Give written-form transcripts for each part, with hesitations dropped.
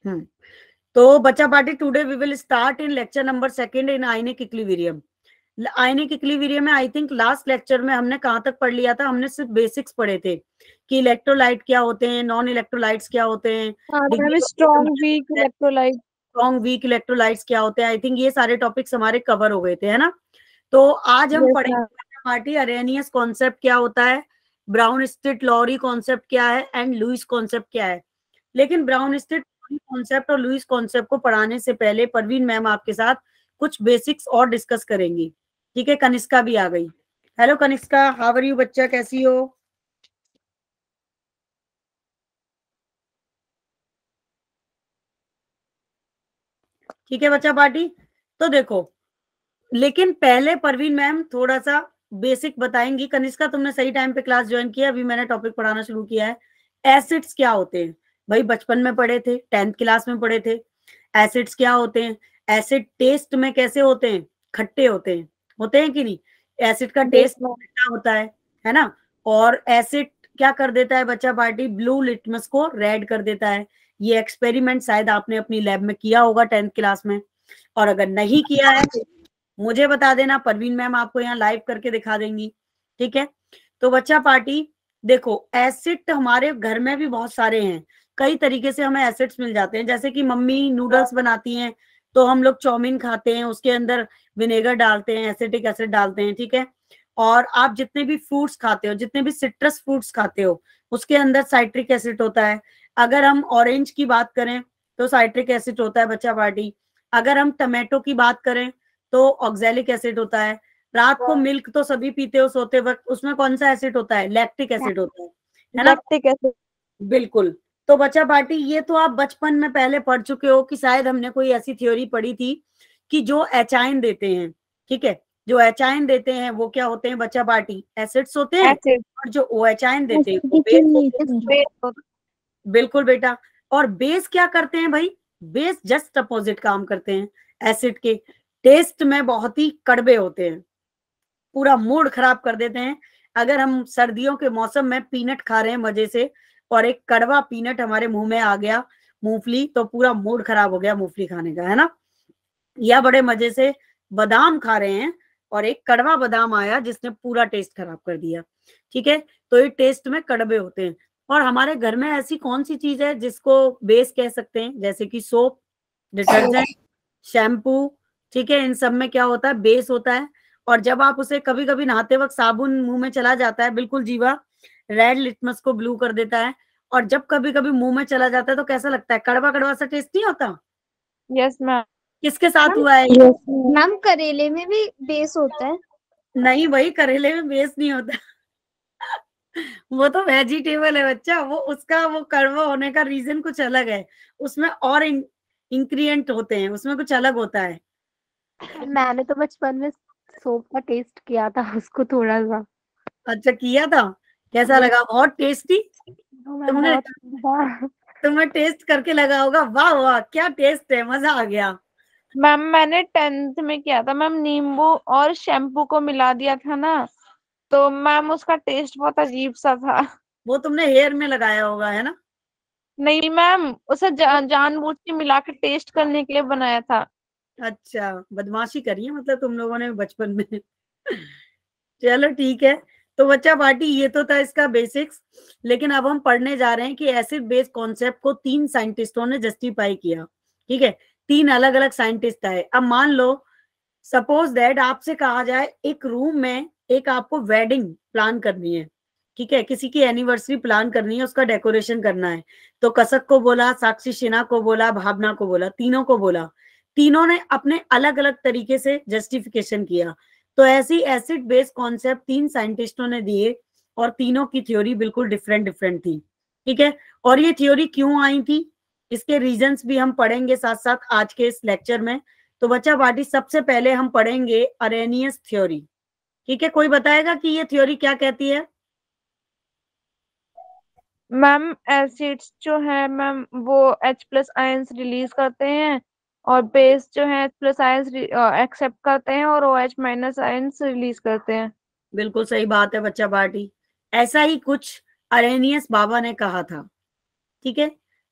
तो बच्चा party, today we will start in lecture number 2 in ionic equilibrium. Ionic equilibrium में I think last lecture में हमने कहाँ तक पढ़ लिया था, हमने सिर्फ बेसिक्स पढ़े थे कि इलेक्ट्रोलाइट क्या होते हैं, नॉन इलेक्ट्रोलाइट्स क्या होते हैं, strong weak electrolyte, strong weak electrolytes क्या होते हैं। आई थिंक ये सारे टॉपिक्स हमारे कवर हो गए थे, है ना। तो आज हम पढ़ेंगे पार्टी अरेनियस कॉन्सेप्ट क्या होता है, ब्राउन स्ट्रीट लॉरी कॉन्सेप्ट क्या है, एंड लुईस कॉन्सेप्ट क्या है। लेकिन ब्राउन स्ट्रीट कॉन्सेप्ट और लुईस कॉन्सेप्ट को पढ़ाने से पहले परवीन मैम आपके साथ कुछ बेसिक्स और डिस्कस करेंगी। ठीक है, कनिष्का भी आ गई। Hello Kanishka, how are you बच्चा, कैसी हो? ठीक है बच्चा पार्टी। तो देखो, लेकिन पहले परवीन मैम थोड़ा सा बेसिक बताएंगी। कनिष्का, तुमने सही टाइम पे क्लास ज्वाइन किया, अभी मैंने टॉपिक पढ़ाना शुरू किया है। एसिड्स क्या होते हैं भाई, बचपन में पढ़े थे, 10th क्लास में पढ़े थे। एसिड्स क्या होते हैं, एसिड टेस्ट में कैसे होते हैं, खट्टे होते हैं कि नहीं। एसिड का टेस्ट खट्टा होता है ना। और एसिड क्या कर देता है बच्चा पार्टी, ब्लू लिटमस को रेड कर देता है। ये एक्सपेरिमेंट शायद आपने अपनी लैब में किया होगा 10th क्लास में, और अगर नहीं किया है मुझे बता देना, परवीन मैम आपको यहाँ लाइव करके दिखा देंगी। ठीक है, तो बच्चा पार्टी देखो, एसिड हमारे घर में भी बहुत सारे हैं, कई तरीके से हमें एसिड्स मिल जाते हैं। जैसे कि मम्मी नूडल्स बनाती हैं तो हम लोग चाउमीन खाते हैं, उसके अंदर विनेगर डालते हैं, एसिटिक एसिड डालते हैं। ठीक है, और आप जितने भी फ्रूट्स खाते हो, जितने भी सिट्रस फ्रूट्स खाते हो, उसके अंदर साइट्रिक एसिड होता है। अगर हम ऑरेंज की बात करें तो साइट्रिक एसिड होता है बच्चा पार्टी। अगर हम टमाटो की बात करें तो ऑक्सैलिक एसिड होता है। रात को मिल्क तो सभी पीते हो सोते वक्त, उसमें कौन सा एसिड होता है, लैक्टिक एसिड होता है ना। Lactic acid. बिल्कुल। तो बच्चा पार्टी ये तो आप बचपन में पहले पढ़ चुके हो कि शायद हमने कोई ऐसी थ्योरी पढ़ी थी कि जो एचाइन देते हैं, ठीक है, जो एचाइन देते हैं वो क्या होते हैं बच्चा पार्टी, एसिड्स होते हैं। और जो ओ एचाइन देते हैं वो बेस होते हैं। बिल्कुल बेटा। और बेस क्या करते हैं भाई, बेस जस्ट अपोजिट काम करते हैं एसिड के। टेस्ट में बहुत ही कड़वे होते हैं, पूरा मूड खराब कर देते हैं। अगर हम सर्दियों के मौसम में पीनट खा रहे हैं मजे से और एक कड़वा पीनट हमारे मुंह में आ गया, मूंगफली, तो पूरा मूड खराब हो गया मूंगफली खाने का, है ना। या बड़े मजे से बादाम खा रहे हैं और एक कड़वा बादाम आया जिसने पूरा टेस्ट खराब कर दिया। ठीक है, तो ये टेस्ट में कड़वे होते हैं। और हमारे घर में ऐसी कौन सी चीज है जिसको बेस कह सकते हैं, जैसे कि सोप, डिटर्जेंट, शैम्पू। ठीक है, इन सब में क्या होता है, बेस होता है। और जब आप उसे कभी कभी नहाते वक्त साबुन मुंह में चला जाता है, बिल्कुल जीवा, रेड लिटमस को ब्लू कर देता है। और जब कभी कभी मुंह में चला जाता है तो कैसा लगता है, कड़वा कड़वा सा टेस्ट नहीं होता। Yes ma'am. किसके साथ हुआ है ये? मैम करेले में भी बेस होता है। नहीं भाई, करेले में बेस नहीं होता वो तो वेजिटेबल है बच्चा, वो उसका वो कड़वा होने का रीजन कुछ अलग है, उसमें और इंग्रेडिएंट होते हैं, उसमें कुछ अलग होता है। मैंने तो बचपन में सोप का टेस्ट किया था उसको थोड़ा सा। अच्छा किया था, कैसा लगा, बहुत टेस्टी? तुमने बहुत तुम्हें टेस्ट करके लगा होगा वाह वाह क्या टेस्ट है, मजा आ गया। मैम मैंने 10th में किया था मैम, नींबू और शैम्पू को मिला दिया था ना, तो मैम उसका टेस्ट बहुत अजीब सा था। वो तुमने हेयर में लगाया होगा, है ना। नहीं मैम, उसे जानबूझ के मिला के टेस्ट करने के लिए बनाया था। अच्छा, बदमाशी करी है मतलब तुम लोगों ने बचपन में चलो ठीक है। तो बच्चा पार्टी ये तो था इसका बेसिक्स। लेकिन अब हम पढ़ने जा रहे हैं कि एसिड बेस कॉन्सेप्ट को 3 साइंटिस्टों ने जस्टिफाई किया। ठीक है, 3 अलग अलग साइंटिस्ट आए। अब मान लो सपोज दैट आपसे कहा जाए एक रूम में एक आपको वेडिंग प्लान करनी है, ठीक है, किसी की एनिवर्सरी प्लान करनी है, उसका डेकोरेशन करना है। तो कसक को बोला, साक्षी सिन्हा को बोला, भावना को बोला, तीनों को बोला। तीनों ने अपने अलग अलग तरीके से जस्टिफिकेशन किया। तो ऐसी एसिड बेस कॉन्सेप्ट 3 साइंटिस्टों ने दिए और तीनों की थ्योरी बिल्कुल डिफरेंट डिफरेंट थी। ठीक है, और ये थ्योरी क्यों आई थी, इसके रीजंस भी हम पढ़ेंगे साथ साथ आज के इस लेक्चर में। तो बच्चा पार्टी सबसे पहले हम पढ़ेंगे अरेनियस थ्योरी। ठीक है, कोई बताएगा कि ये थ्योरी क्या कहती है? मैम एसिड्स जो है मैम वो H+ आयंस रिलीज करते हैं, और बेस जो है H+ आयंस एक्सेप्ट करते हैं और OH- आयंस रिलीज करते हैं। बिल्कुल सही बात है बच्चा पार्टी, ऐसा ही कुछ अरेनियस बाबा ने कहा था। ठीक है,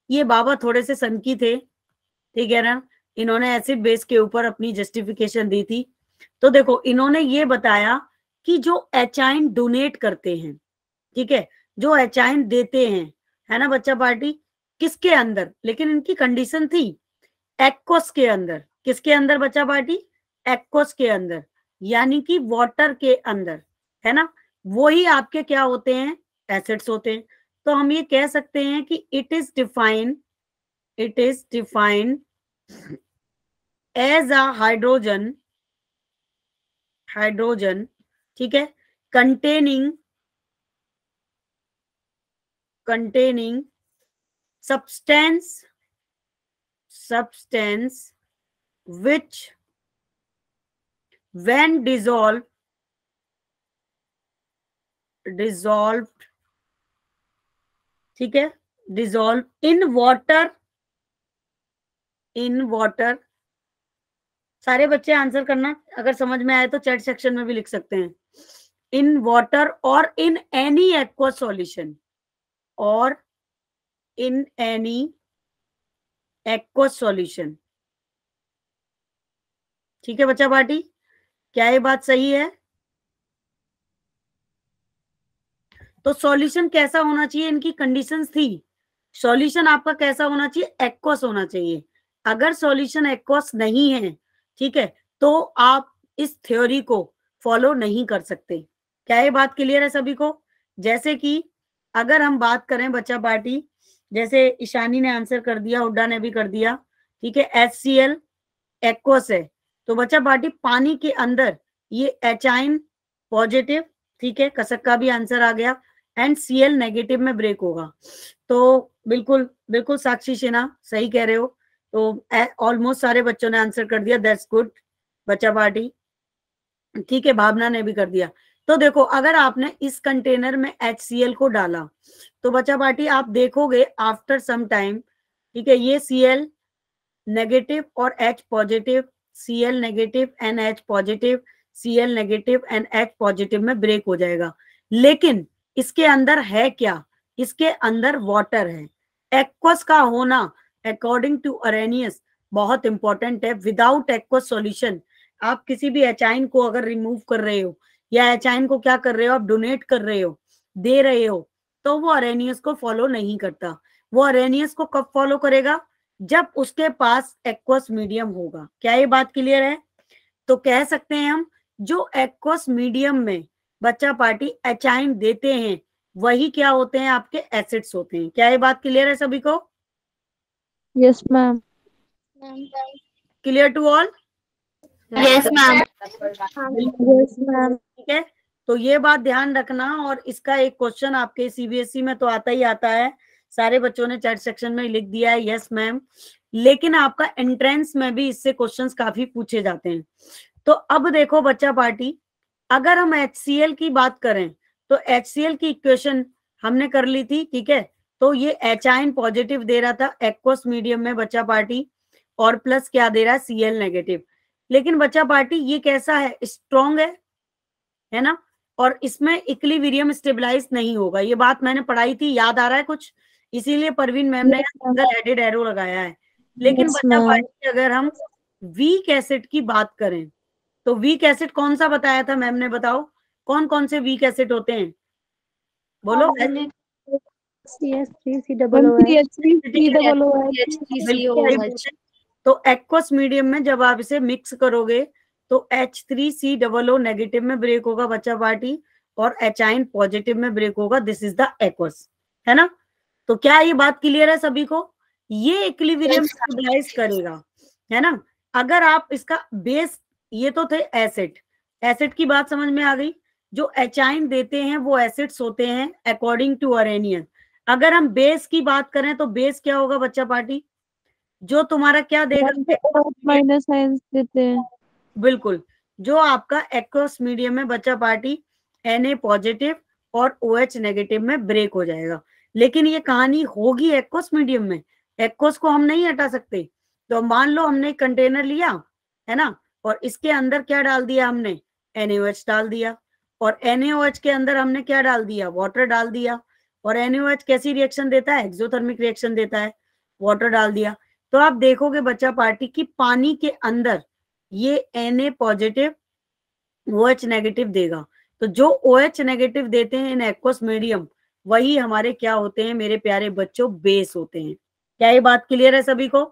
ये बाबा थोड़े से सनकी थे, ठीक है ना, इन्होंने एसिड बेस के ऊपर अपनी जस्टिफिकेशन दी थी। तो देखो इन्होंने ये बताया कि जो एचाइन डोनेट करते हैं, ठीक है, जो एचाइन देते हैं, है ना बच्चा पार्टी, किसके अंदर, लेकिन इनकी कंडीशन थी एक्वस के अंदर। किसके अंदर बच्चा पार्टी? एक्वस के अंदर, यानी कि वाटर के अंदर, है ना, वही आपके क्या होते हैं? एसिड्स होते हैं। तो हम ये कह सकते हैं कि it is defined as a hydrogen, ठीक है, containing substance which when dissolved, ठीक है, dissolved in water, सारे बच्चे आंसर करना, अगर समझ में आए तो चैट सेक्शन में भी लिख सकते हैं। इन वाटर और इन एनी एक्वस सॉल्यूशन, और इन एनी एक्वस सॉल्यूशन, ठीक है बच्चा पार्टी, क्या ये बात सही है? तो सॉल्यूशन कैसा होना चाहिए? इनकी कंडीशंस थी, सॉल्यूशन आपका कैसा होना चाहिए? एक्वस होना चाहिए। अगर सॉल्यूशन एक्वस नहीं है, ठीक है, तो आप इस थ्योरी को फॉलो नहीं कर सकते। क्या ये बात क्लियर है सभी को? जैसे कि अगर हम बात करें बच्चा पार्टी, जैसे ईशानी ने आंसर कर दिया, हुड्डा ने भी कर दिया, ठीक है, HCl एक्वस है, तो बच्चा पार्टी पानी के अंदर ये एचाइन पॉजिटिव, ठीक है, कसक का भी आंसर आ गया, एंड Cl नेगेटिव में ब्रेक होगा। तो बिल्कुल बिल्कुल साक्षी सिन्हा सही कह रहे हो। तो ऑलमोस्ट सारे बच्चों ने आंसर कर दिया, दैट्स गुड बच्चा पार्टी, ठीक है, भावना ने भी कर दिया। तो देखो अगर आपने इस कंटेनर में HCl को डाला, तो बच्चा पार्टी आप देखोगे आफ्टर सम टाइम, ठीक है, ये Cl नेगेटिव और H positive, Cl negative and H positive, Cl negative and H positive में ब्रेक हो जाएगा। लेकिन इसके अंदर है क्या? इसके अंदर वाटर है। एक्वस का होना अकॉर्डिंग टू अरेनियस बहुत इंपॉर्टेंट है। विदाउट एक्वस सॉल्यूशन आप किसी भी एचाइन को अगर रिमूव कर रहे हो, या एचाइन को क्या कर रहे हो, आप डोनेट कर रहे हो, दे रहे हो, तो वो अरेनियस को फॉलो नहीं करता। वो अरेनियस को कब फॉलो करेगा? जब उसके पास एक्वस मीडियम होगा। क्या ये बात क्लियर है? तो कह सकते हैं हम, जो एक्वस मीडियम में बच्चा पार्टी एचाइन देते हैं, वही क्या होते हैं? आपके एसिड्स होते हैं। क्या ये बात क्लियर है सभी को? Yes ma'am. Clear to all? Yes ma'am. Yes ma'am. ठीक है, तो ये बात ध्यान रखना। और इसका एक क्वेश्चन आपके CBSE में तो आता ही आता है, सारे बच्चों ने चैट सेक्शन में लिख दिया है यस मैम, लेकिन आपका एंट्रेंस में भी इससे क्वेश्चंस काफी पूछे जाते हैं। तो अब देखो बच्चा पार्टी, अगर हम HCl की बात करें, तो HCl की इक्वेशन हमने कर ली थी, ठीक है, तो ये एचाइन पॉजिटिव दे रहा था एक्वस मीडियम में बच्चा पार्टी, और प्लस क्या दे रहा है? Cl negative. लेकिन बच्चा पार्टी ये कैसा है? स्ट्रॉन्ग है ना, और इसमें इक्विलिब्रियम स्टेबलाइज नहीं होगा। ये बात मैंने पढ़ाई थी, याद आ रहा है कुछ? इसीलिए परवीन मैम ने सिंगल हेडेड एरो लगाया है। लेकिन बच्चा पार्टी अगर हम वीक एसिड की बात करें, तो वीक एसिड कौन सा बताया था मैम ने? बताओ कौन कौन से वीक एसिड होते हैं, बोलो। तो एक्वस मीडियम में जब आप इसे मिक्स करोगे, तो H3COO नेगेटिव में ब्रेक होगा बच्चा पार्टी, और एचाइन पॉजिटिव में ब्रेक होगा। दिस इज द एक्वस, है ना। तो क्या ये बात क्लियर है सभी को? ये इक्विलिब्रियम स्टेबलाइज करेगा, है ना। अगर आप इसका बेस, ये तो थे एसिड, एसिड की बात समझ में आ गई। जो एचाइन देते हैं वो एसिड्स होते हैं अकॉर्डिंग टू अरेनियन। अगर हम बेस की बात करें, तो बेस क्या होगा बच्चा पार्टी? जो तुम्हारा क्या देगा? माइनस आयंस देते हैं। बिल्कुल, जो आपका एक्वस मीडियम में बच्चा पार्टी Na पॉजिटिव और OH नेगेटिव में ब्रेक हो जाएगा। लेकिन ये कहानी होगी एक्वस मीडियम में, एक्वस को हम नहीं हटा सकते। तो मान लो हमने एक कंटेनर लिया, है ना, और इसके अंदर क्या डाल दिया हमने? NaOH डाल दिया, और NaOH के अंदर हमने क्या डाल दिया? वाटर डाल दिया। और NaOH कैसी रिएक्शन देता है? एक्सोथर्मिक रिएक्शन देता है। वाटर डाल दिया, तो आप देखोगे बच्चा पार्टी की पानी के अंदर ये Na पॉजिटिव OH नेगेटिव देगा। तो जो OH नेगेटिव देते हैं इन एक्वस मीडियम, वही हमारे क्या होते हैं मेरे प्यारे बच्चों, बेस होते हैं। क्या ये बात क्लियर है सभी को,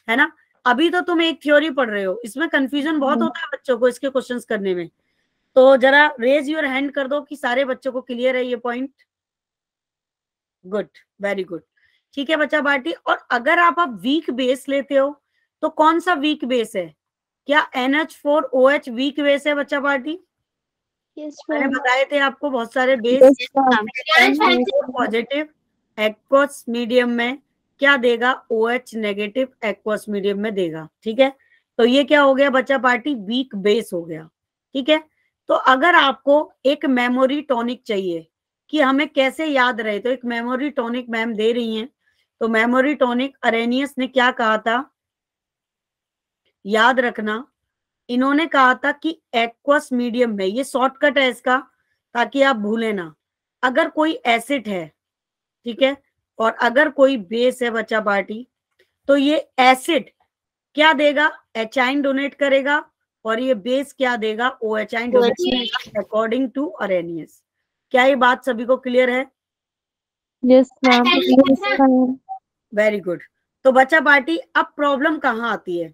है ना? अभी तो तुम एक थ्योरी पढ़ रहे हो, इसमें कंफ्यूजन बहुत होता है बच्चों को इसके क्वेश्चंस करने में। तो जरा रेज योर हैंड कर दो कि सारे बच्चों को क्लियर है ये पॉइंट। Good, very good. ठीक है बच्चा पार्टी। और अगर आप अब वीक बेस लेते हो तो कौन सा वीक बेस है? क्या NH4OH वीक बेस है बच्चा पार्टी? मैंने बताए थे आपको बहुत सारे बेस। पॉजिटिव एक्वस मीडियम में क्या देगा? OH नेगेटिव एक्वस मीडियम में देगा। ठीक है, तो ये क्या हो गया बच्चा पार्टी? वीक बेस हो गया। ठीक है, तो अगर आपको एक मेमोरी टॉनिक चाहिए कि हमें कैसे याद रहे, तो एक मेमोरी टॉनिक मैम दे रही हैं। तो मेमोरी टॉनिक अरेनियस ने क्या कहा था, याद रखना, इन्होंने कहा था कि एक्वस मीडियम में, ये शॉर्टकट है इसका ताकि आप भूले ना, अगर कोई एसिड है, ठीक है, और अगर कोई बेस है बच्चा पार्टी, तो ये एसिड क्या देगा? एचाइन डोनेट करेगा, और ये बेस क्या देगा? OHine donate according to Arrhenius. क्या ये बात सभी को क्लियर है? Yes ma'am. Very good. तो बच्चा पार्टी अब प्रॉब्लम कहाँ आती है?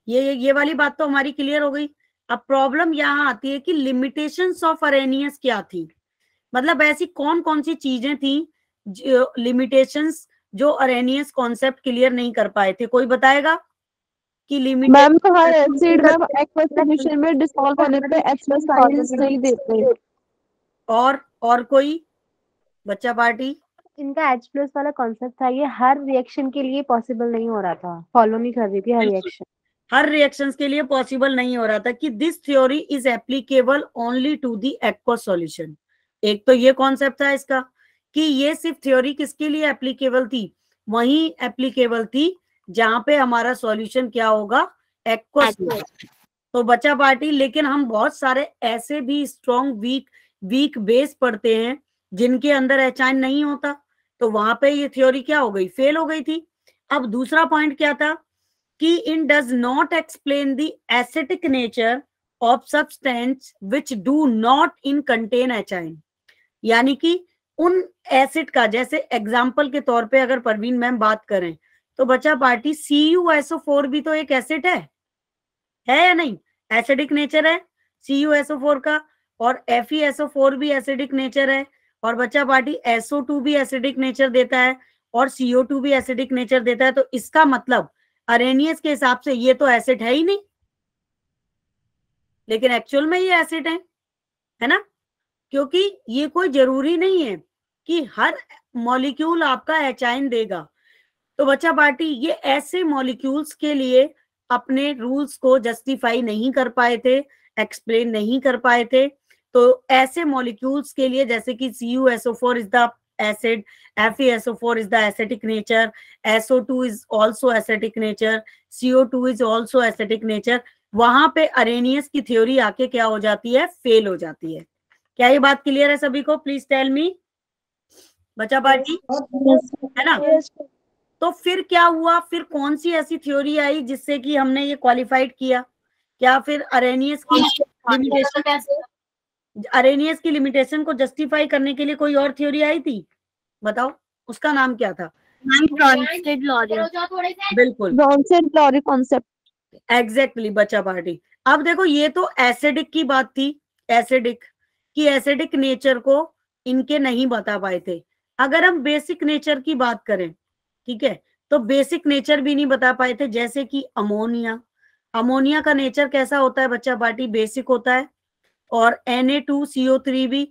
ये वाली बात तो हमारी क्लियर हो गई। अब प्रॉब्लम यहाँ आती है कि लिमिटेशंस ऑफ अरेनियस क्या थी, मतलब ऐसी कौन कौन सी चीजें थी लिमिटेशंस जो अरेनियस कॉन्सेप्ट क्लियर नहीं कर पाए थे? कोई बताएगा कि लिमिट? मैम तो हर एसिड मैम एक्वस सॉल्यूशन में डिसॉल्व होने पे H+ आयंस नहीं देते। और कोई बच्चा पार्टी? इनका H+ वाला कॉन्सेप्ट था, ये हर रिएक्शन के लिए पॉसिबल नहीं हो रहा था, फॉलो नहीं कर रही थी हर रिएक्शन। हर रिएक्शंस के लिए पॉसिबल नहीं हो रहा था कि this theory is applicable only to the aqueous solution. एक तो ये कॉन्सेप्ट था इसका कि ये सिर्फ थ्योरी किसके लिए एप्लीकेबल थी? वही एप्लीकेबल थी जहां पे हमारा सॉल्यूशन क्या होगा? एक्वस। तो बच्चा पार्टी, लेकिन हम बहुत सारे ऐसे भी स्ट्रॉन्ग वीक बेस पढ़ते हैं जिनके अंदर एचाइन नहीं होता, तो वहां पे ये थ्योरी क्या हो गई? फेल हो गई थी। अब दूसरा पॉइंट क्या था कि in does not explain the acidic nature of substance which do not in contain H ion. यानी कि उन एसिड का, जैसे एग्जाम्पल के तौर पे अगर परवीन मैम बात करें तो बच्चा पार्टी CuSO4 भी तो एक एसिड है या नहीं? एसिडिक नेचर है CuSO4 का, और FeSO4 भी एसिडिक नेचर है, और बच्चा पार्टी SO2 भी एसिडिक नेचर देता है, और CO2 भी एसिडिक नेचर देता है। तो इसका मतलब अरेनियस के हिसाब से ये तो एसिड है ही नहीं, लेकिन एक्चुअल में ये एसिड है ना? क्योंकि ये कोई जरूरी नहीं है कि हर मॉलिक्यूल आपका एचाइन देगा। तो बच्चा पार्टी, ये ऐसे मॉलिक्यूल्स के लिए अपने रूल्स को जस्टिफाई नहीं कर पाए थे, एक्सप्लेन नहीं कर पाए थे। तो ऐसे मॉलिक्यूल्स के लिए, जैसे कि CuSO4 is the acid, FeSO4 is the acidic nature, SO2 is also acidic nature, CO2 is also acidic nature, वहां पे अरेनियस की थ्योरी आके क्या हो जाती है? फेल हो जाती है। क्या ये बात क्लियर है सभी को? प्लीज टेल मी बच्चा पार्टी, है ना? तो फिर क्या हुआ? फिर कौन सी ऐसी थ्योरी आई जिससे कि हमने ये क्वालिफाइड किया? क्या फिर अरेनियस की लिमिटेशन को जस्टिफाई करने के लिए कोई और थ्योरी आई थी? बताओ, उसका नाम क्या था? बिल्कुल, ब्रॉन्सेट लॉरी कॉन्सेप्ट। एग्जैक्टली बच्चा पार्टी। अब देखो, ये तो एसिडिक की बात थी, एसिडिक नेचर को इनके नहीं बता पाए थे। अगर हम बेसिक नेचर की बात करें, ठीक है, तो बेसिक नेचर भी नहीं बता पाए थे। जैसे कि अमोनिया का नेचर कैसा होता है बच्चा पार्टी? बेसिक होता है। और Na2CO3 भी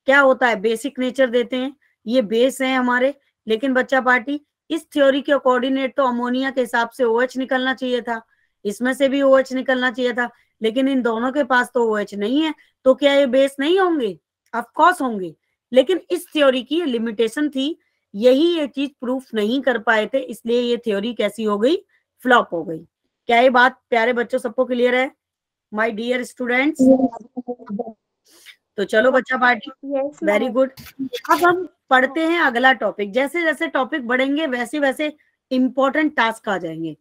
क्या होता है? बेसिक नेचर देते हैं, ये बेस है हमारे। लेकिन बच्चा पार्टी, इस थ्योरी के कोऑर्डिनेट तो अमोनिया के हिसाब से OH निकलना चाहिए था, इसमें से भी OH निकलना चाहिए था, लेकिन इन दोनों के पास तो OH नहीं है। तो क्या ये बेस नहीं होंगे? ऑफ कोर्स होंगे, लेकिन इस थ्योरी की लिमिटेशन थी, यही ये चीज प्रूफ नहीं कर पाए थे, इसलिए ये थ्योरी कैसी हो गई? फ्लॉप हो गई। क्या ये बात प्यारे बच्चों सबको क्लियर है, माय डियर स्टूडेंट्स? तो चलो बच्चा पार्टी, वेरी गुड। अब हम पढ़ते हैं अगला टॉपिक। जैसे जैसे टॉपिक बढ़ेंगे वैसे वैसे इंपॉर्टेंट टास्क आ जाएंगे।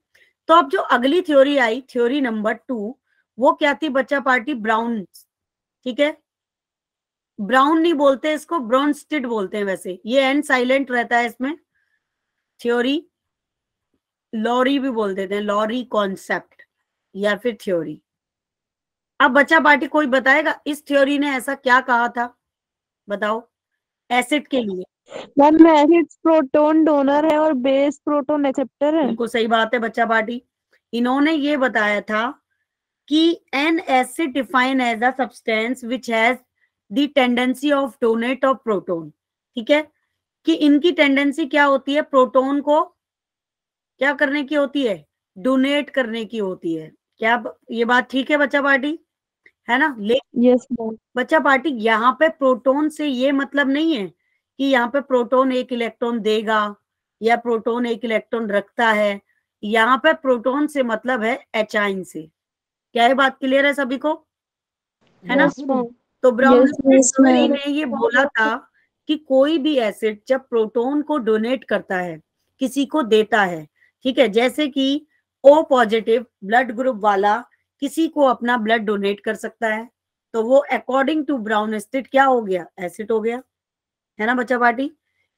तो अब जो अगली थ्योरी आई, थ्योरी नंबर 2, वो क्या थी बच्चा पार्टी? ब्राउन। ठीक है, ब्राउन नहीं बोलते इसको, ब्रॉन्स्टेड बोलते हैं वैसे, ये एंड साइलेंट रहता है इसमें। थ्योरी लॉरी भी बोल देते हैं, लॉरी कॉन्सेप्ट या फिर थ्योरी। अब बच्चा पार्टी कोई बताएगा इस थ्योरी ने ऐसा क्या कहा था? बताओ एसिड के लिए। मैम एसिड प्रोटॉन डोनर है और बेस प्रोटॉन एक्सेप्टर है। बिल्कुल सही बात है बच्चा पार्टी। इन्होंने ये बताया था कि an acid define as a substance which has the tendency of donate of proton. ठीक है, कि इनकी टेंडेंसी क्या होती है? प्रोटोन को क्या करने की होती है? डोनेट करने की होती है। क्या ये बात ठीक है बच्चा पार्टी? है ना? लेकिन यस मैम। बच्चा पार्टी यहाँ पे प्रोटोन से ये मतलब नहीं है कि यहाँ पे प्रोटोन एक इलेक्ट्रॉन देगा या प्रोटोन एक इलेक्ट्रॉन रखता है। यहाँ पे प्रोटोन से मतलब है एचाइन से। क्या ये बात क्लियर है सभी को? है ना? Yes ma'am. तो ब्राउन Yes, ma'am. ने ये बोला था कि कोई भी एसिड जब प्रोटोन को डोनेट करता है, किसी को देता है, ठीक है, जैसे कि O पॉजिटिव ब्लड ग्रुप वाला किसी को अपना ब्लड डोनेट कर सकता है, तो वो अकॉर्डिंग टू ब्राउन स्टेट क्या हो गया? एसिड हो गया। है ना बच्चा पार्टी?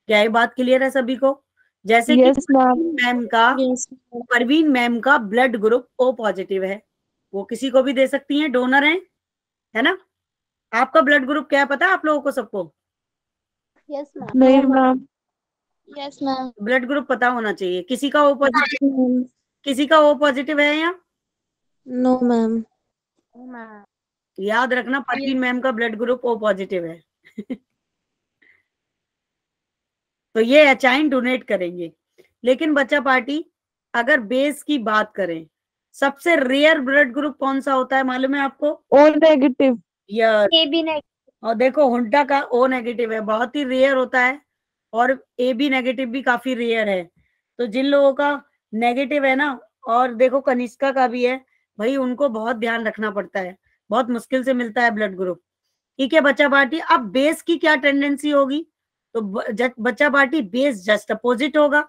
क्या ये बात क्लियर है सभी को? जैसे कि Yes, ma'am. परवीन मैम का ब्लड ग्रुप O पॉजिटिव है, वो किसी को भी दे सकती हैं, डोनर है ना? आपका ब्लड ग्रुप क्या है पता है आप लोगों को सबको? Yes ma'am. नहीं ma'am. Yes ma'am. Blood group पता होना चाहिए। किसी का O पॉजिटिव, किसी का O पॉजिटिव है या? No ma'am. याद रखना परवीन मैम का ब्लड ग्रुप O पॉजिटिव है। तो ये एचाइन डोनेट करेंगे। लेकिन बच्चा पार्टी अगर बेस की बात करें, सबसे रेयर ब्लड ग्रुप कौन सा होता है मालूम है आपको? O negative. Yes. A B negative. और देखो हुंडा का O नेगेटिव है, बहुत ही रेयर होता है, और AB नेगेटिव भी काफी रेयर है। तो जिन लोगों का नेगेटिव है ना, और देखो कनिष्का का भी है, भाई उनको बहुत ध्यान रखना पड़ता है, बहुत मुश्किल से मिलता है ब्लड ग्रुप। ठीक है बच्चा पार्टी, अब बेस की क्या टेंडेंसी होगी? तो बच्चा पार्टी बेस जस्ट अपोजिट होगा।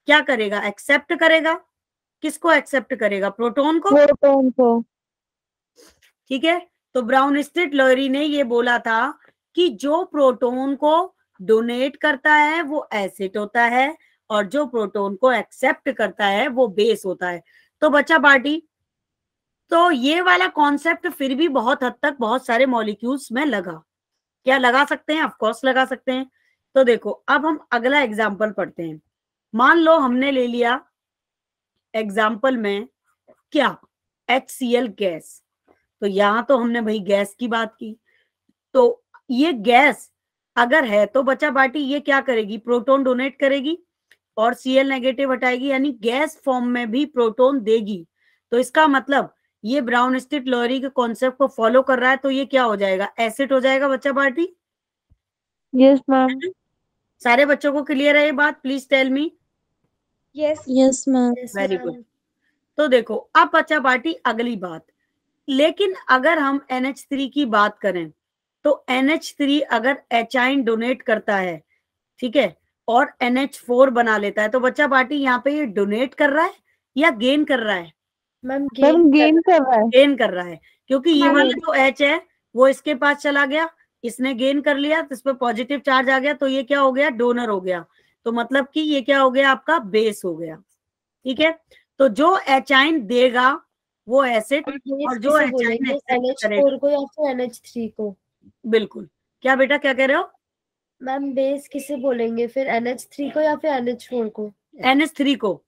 क्या करेगा? एक्सेप्ट करेगा। किसको एक्सेप्ट करेगा? प्रोटोन को। प्रोटॉन को। ठीक है, तो ब्राउनस्टेड लॉरी ने ये बोला था कि जो प्रोटोन को डोनेट करता है वो एसिड होता है, और जो प्रोटोन को एक्सेप्ट करता है वो बेस होता है। तो बच्चा पार्टी, तो ये वाला कॉन्सेप्ट फिर भी बहुत हद तक बहुत सारे मॉलिक्यूल्स में लगा। क्या लगा सकते हैं? ऑफ कोर्स लगा सकते हैं। तो देखो अब हम अगला एग्जाम्पल पढ़ते हैं। मान लो हमने ले लिया एग्जाम्पल में क्या? HCl gas. तो यहां तो हमने भाई गैस की बात की, तो ये गैस अगर है तो बच्चा पार्टी ये क्या करेगी? प्रोटोन डोनेट करेगी और Cl नेगेटिव हटाएगी, यानी गैस फॉर्म में भी प्रोटोन देगी। तो इसका मतलब ये ब्राउनस्टेड लॉरी के कॉन्सेप्ट को फॉलो कर रहा है, तो ये क्या हो जाएगा? एसिड हो जाएगा बच्चा पार्टी। Yes ma'am. सारे बच्चों को क्लियर है ये बात? Please tell me. Yes ma'am. Very good. तो देखो अब बच्चा पार्टी अगली बात, लेकिन अगर हम NH3 की बात करें तो NH3 अगर एचाइन डोनेट करता है, ठीक है, और NH4 बना लेता है, तो बच्चा पार्टी यहाँ पे ये डोनेट कर रहा है या गेन कर रहा है? मैम मैम गेन कर रहा है। गेन कर रहा है, क्योंकि ये वाला जो H है वो इसके पास चला गया, इसने गेन कर लिया, तो इस पर पॉजिटिव चार्ज आ गया, तो ये क्या हो गया? डोनर हो गया। तो मतलब कि ये क्या हो गया? आपका बेस हो गया। ठीक है, तो जो एचाइन देगा वो एसिड, और जो एचाइन एक्सेप्ट करेगा को या फिर NH3 को। बिल्कुल। क्या बेटा क्या कह रहे हो? मैम बेस किसे बोलेंगे फिर, NH3 को या फिर NH4 को? NH3 को,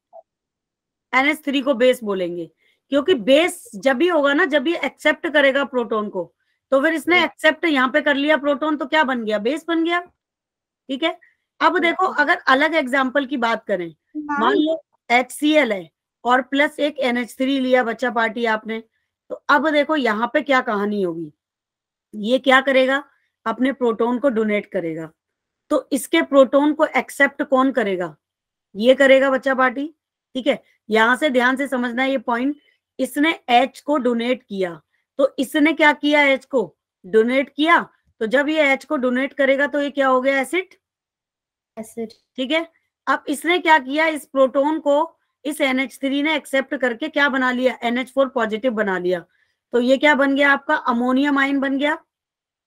NH3 को बेस बोलेंगे, क्योंकि बेस जब भी होगा ना, जब भी एक्सेप्ट करेगा प्रोटोन को, तो फिर इसने एक्सेप्ट यहाँ पे कर लिया प्रोटोन, तो क्या बन गया? बेस बन गया। ठीक है, अब देखो अगर अलग एग्जाम्पल की बात करें, मान लो HCl है और प्लस एक NH3 लिया बच्चा पार्टी आपने, तो अब देखो यहाँ पे क्या कहानी होगी? ये क्या करेगा? अपने प्रोटोन को डोनेट करेगा। तो इसके प्रोटोन को एक्सेप्ट कौन करेगा? ये करेगा बच्चा पार्टी। ठीक है, यहां से ध्यान से समझना ये पॉइंट। इसने H को डोनेट किया, तो इसने क्या किया? H को डोनेट किया, तो जब ये H को डोनेट करेगा तो ये क्या हो गया? एसिड। एसिड। ठीक है, अब इसने क्या किया, इस प्रोटोन को इस NH3 ने एक्सेप्ट करके क्या बना लिया, NH4 पॉजिटिव बना लिया। तो ये क्या बन गया आपका, अमोनियम आयन बन गया,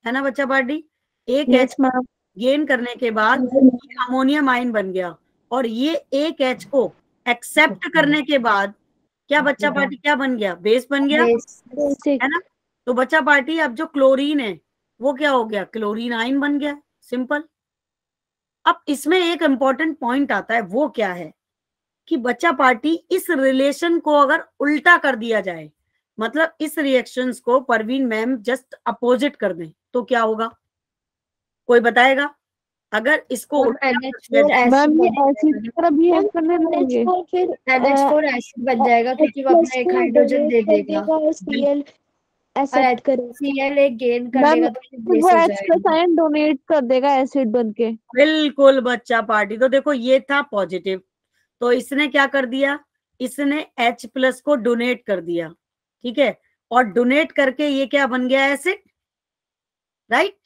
है ना बच्चा पार्टी। एक यस H मैम। गेन करने के बाद ये अमोनियम आयन बन गया, और ये एक H को एक्सेप्ट करने के बाद क्या बच्चा पार्टी, क्या बन गया, बेस बन गया, बेसिक है ना। तो बच्चा पार्टी अब जो क्लोरीन है वो क्या हो गया, क्लोरीन आयन बन गया, सिंपल। अब इसमें एक इंपॉर्टेंट पॉइंट आता है, वो क्या है कि बच्चा पार्टी इस रिलेशन को अगर उल्टा कर दिया जाए, मतलब इस रिएक्शंस को परवीन मैम जस्ट अपोजिट कर दें, तो क्या होगा, कोई बताएगा। अगर इसको उल्टा कर दिया जाए, मैम ये एसिड की तरह बिहेव करने लगेंगे। फिर NH4 एसिड बन जाएगा क्योंकि वो अपना एक हाइड्रोजन दे देगा और Cl और एक्सेप्ट करेगा। Cl एक गेन कर मैम लेगा तो फिर बेस वो हो H प्लस जाएगा। आयन डोनेट कर देगा एसिड बन के। बिल्कुल बच्चा पार्टी। तो देखो ये था पॉजिटिव, तो इसने क्या कर दिया, इसने H प्लस को डोनेट कर दिया, ठीक है, और डोनेट करके ये क्या बन गया, एसिड, राइट,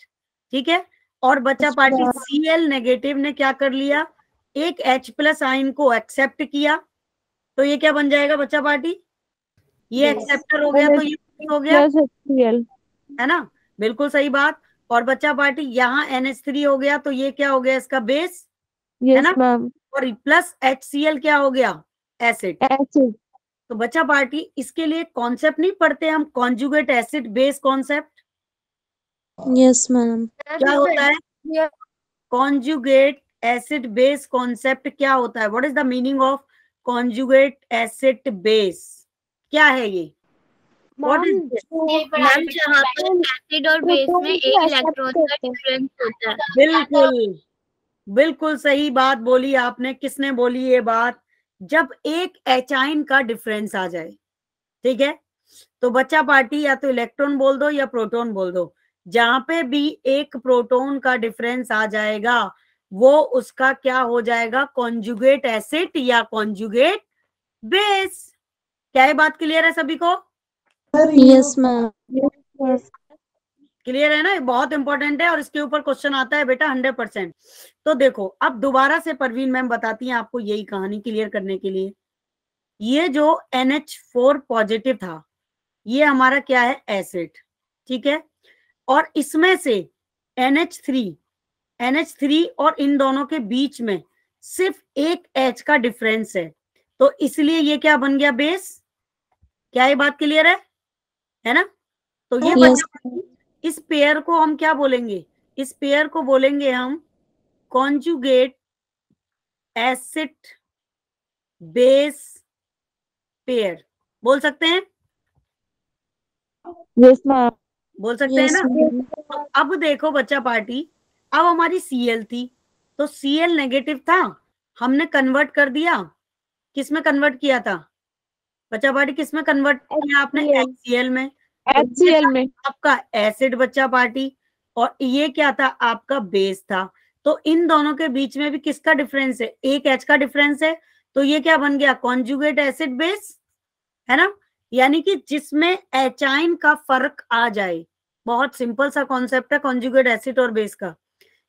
ठीक है। और बच्चा पार्टी Cl नेगेटिव ने क्या कर लिया, एक H प्लस आयन को एक्सेप्ट किया, तो ये क्या बन जाएगा बच्चा पार्टी, ये एक्सेप्टर हो गया, तो ये हो गया, प्लस HCl। है ना, बिल्कुल सही बात। और बच्चा पार्टी यहाँ NH3 हो गया, तो ये क्या हो गया, इसका बेस, है यस ना, मैम। और प्लस HCl क्या हो गया, एसिड। एसिड। तो बच्चा पार्टी इसके लिए कॉन्सेप्ट नहीं पढ़ते हम, conjugate acid base concept, yes ma'am. क्या होता है, कॉन्जुगेट एसिड बेस कॉन्सेप्ट क्या होता है, what is the meaning of conjugate acid base, क्या है ये, व्हाट इज दिस। मैम जहाँ पर एसिड और बेस में एक इलेक्ट्रॉन का डिफरेंस होता है। बिल्कुल बिल्कुल सही बात बोली आपने, किसने बोली ये बात, जब एक एचाइन का डिफरेंस आ जाए, ठीक है। तो बच्चा पार्टी या तो इलेक्ट्रॉन बोल दो या प्रोटॉन बोल दो, जहां पे भी एक प्रोटॉन का डिफरेंस आ जाएगा वो उसका क्या हो जाएगा, कॉन्जुगेट एसिड या कॉन्जुगेट बेस। क्या ये बात क्लियर है सभी को, यस मैम। क्लियर है ना, ये बहुत इंपॉर्टेंट है और इसके ऊपर क्वेश्चन आता है बेटा 100%। तो देखो अब दोबारा से परवीन मैम बताती हैं आपको यही कहानी क्लियर करने के लिए। ये जो NH4 पॉजिटिव था ये हमारा क्या है, एसिड, ठीक है, और इसमें से NH3 और इन दोनों के बीच में सिर्फ एक H का डिफरेंस है, तो इसलिए ये क्या बन गया, बेस। क्या ये बात क्लियर है ना। तो ये बच्चा, इस पेयर को हम क्या बोलेंगे, इस पेयर को बोलेंगे हम कॉन्जुगेट एसिड बेस पेयर, बोल सकते हैं, यस मैम। बोल सकते हैं ना। तो अब देखो बच्चा पार्टी, अब हमारी Cl थी, तो Cl नेगेटिव था, हमने कन्वर्ट कर दिया, किसमें कन्वर्ट किया था बच्चा पार्टी, किसमें कन्वर्ट किया आपने, HCl में। HCl में आपका एसिड बच्चा पार्टी, और ये क्या था, आपका बेस था। तो इन दोनों के बीच में भी किसका डिफरेंस है, एक H का डिफरेंस है, तो ये क्या बन गया, कॉन्जुगेट एसिड बेस, है ना। यानी कि जिसमें एचाइन का फर्क आ जाए, बहुत सिंपल सा कॉन्सेप्ट है कॉन्जुगेट एसिड और बेस का,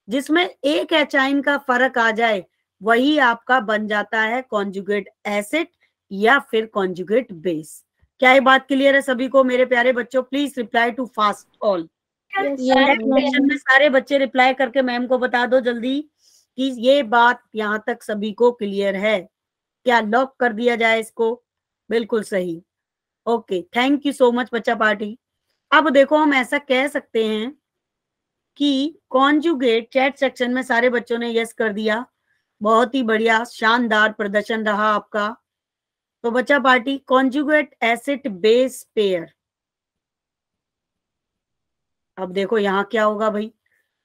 जिसमें एक एचाइन का फर्क आ जाए वही आपका बन जाता है कॉन्जुगेट एसिड या फिर कॉन्जुगेट बेस। क्या ये बात क्लियर है सभी को मेरे प्यारे बच्चों, please reply to fast all. Session में सारे बच्चे रिप्लाई करके मैम को बता दो जल्दी कि ये बात यहाँ तक सभी को क्लियर है, क्या लॉक कर दिया जाए इसको, बिल्कुल सही, okay, thank you so much बच्चा पार्टी। अब देखो हम ऐसा कह सकते हैं कि कॉन्जुगेट, चैट सेक्शन में सारे बच्चों ने यस कर दिया, बहुत ही बढ़िया, शानदार प्रदर्शन रहा आपका। तो बच्चा party conjugate acid base pair, अब देखो यहाँ क्या होगा भाई,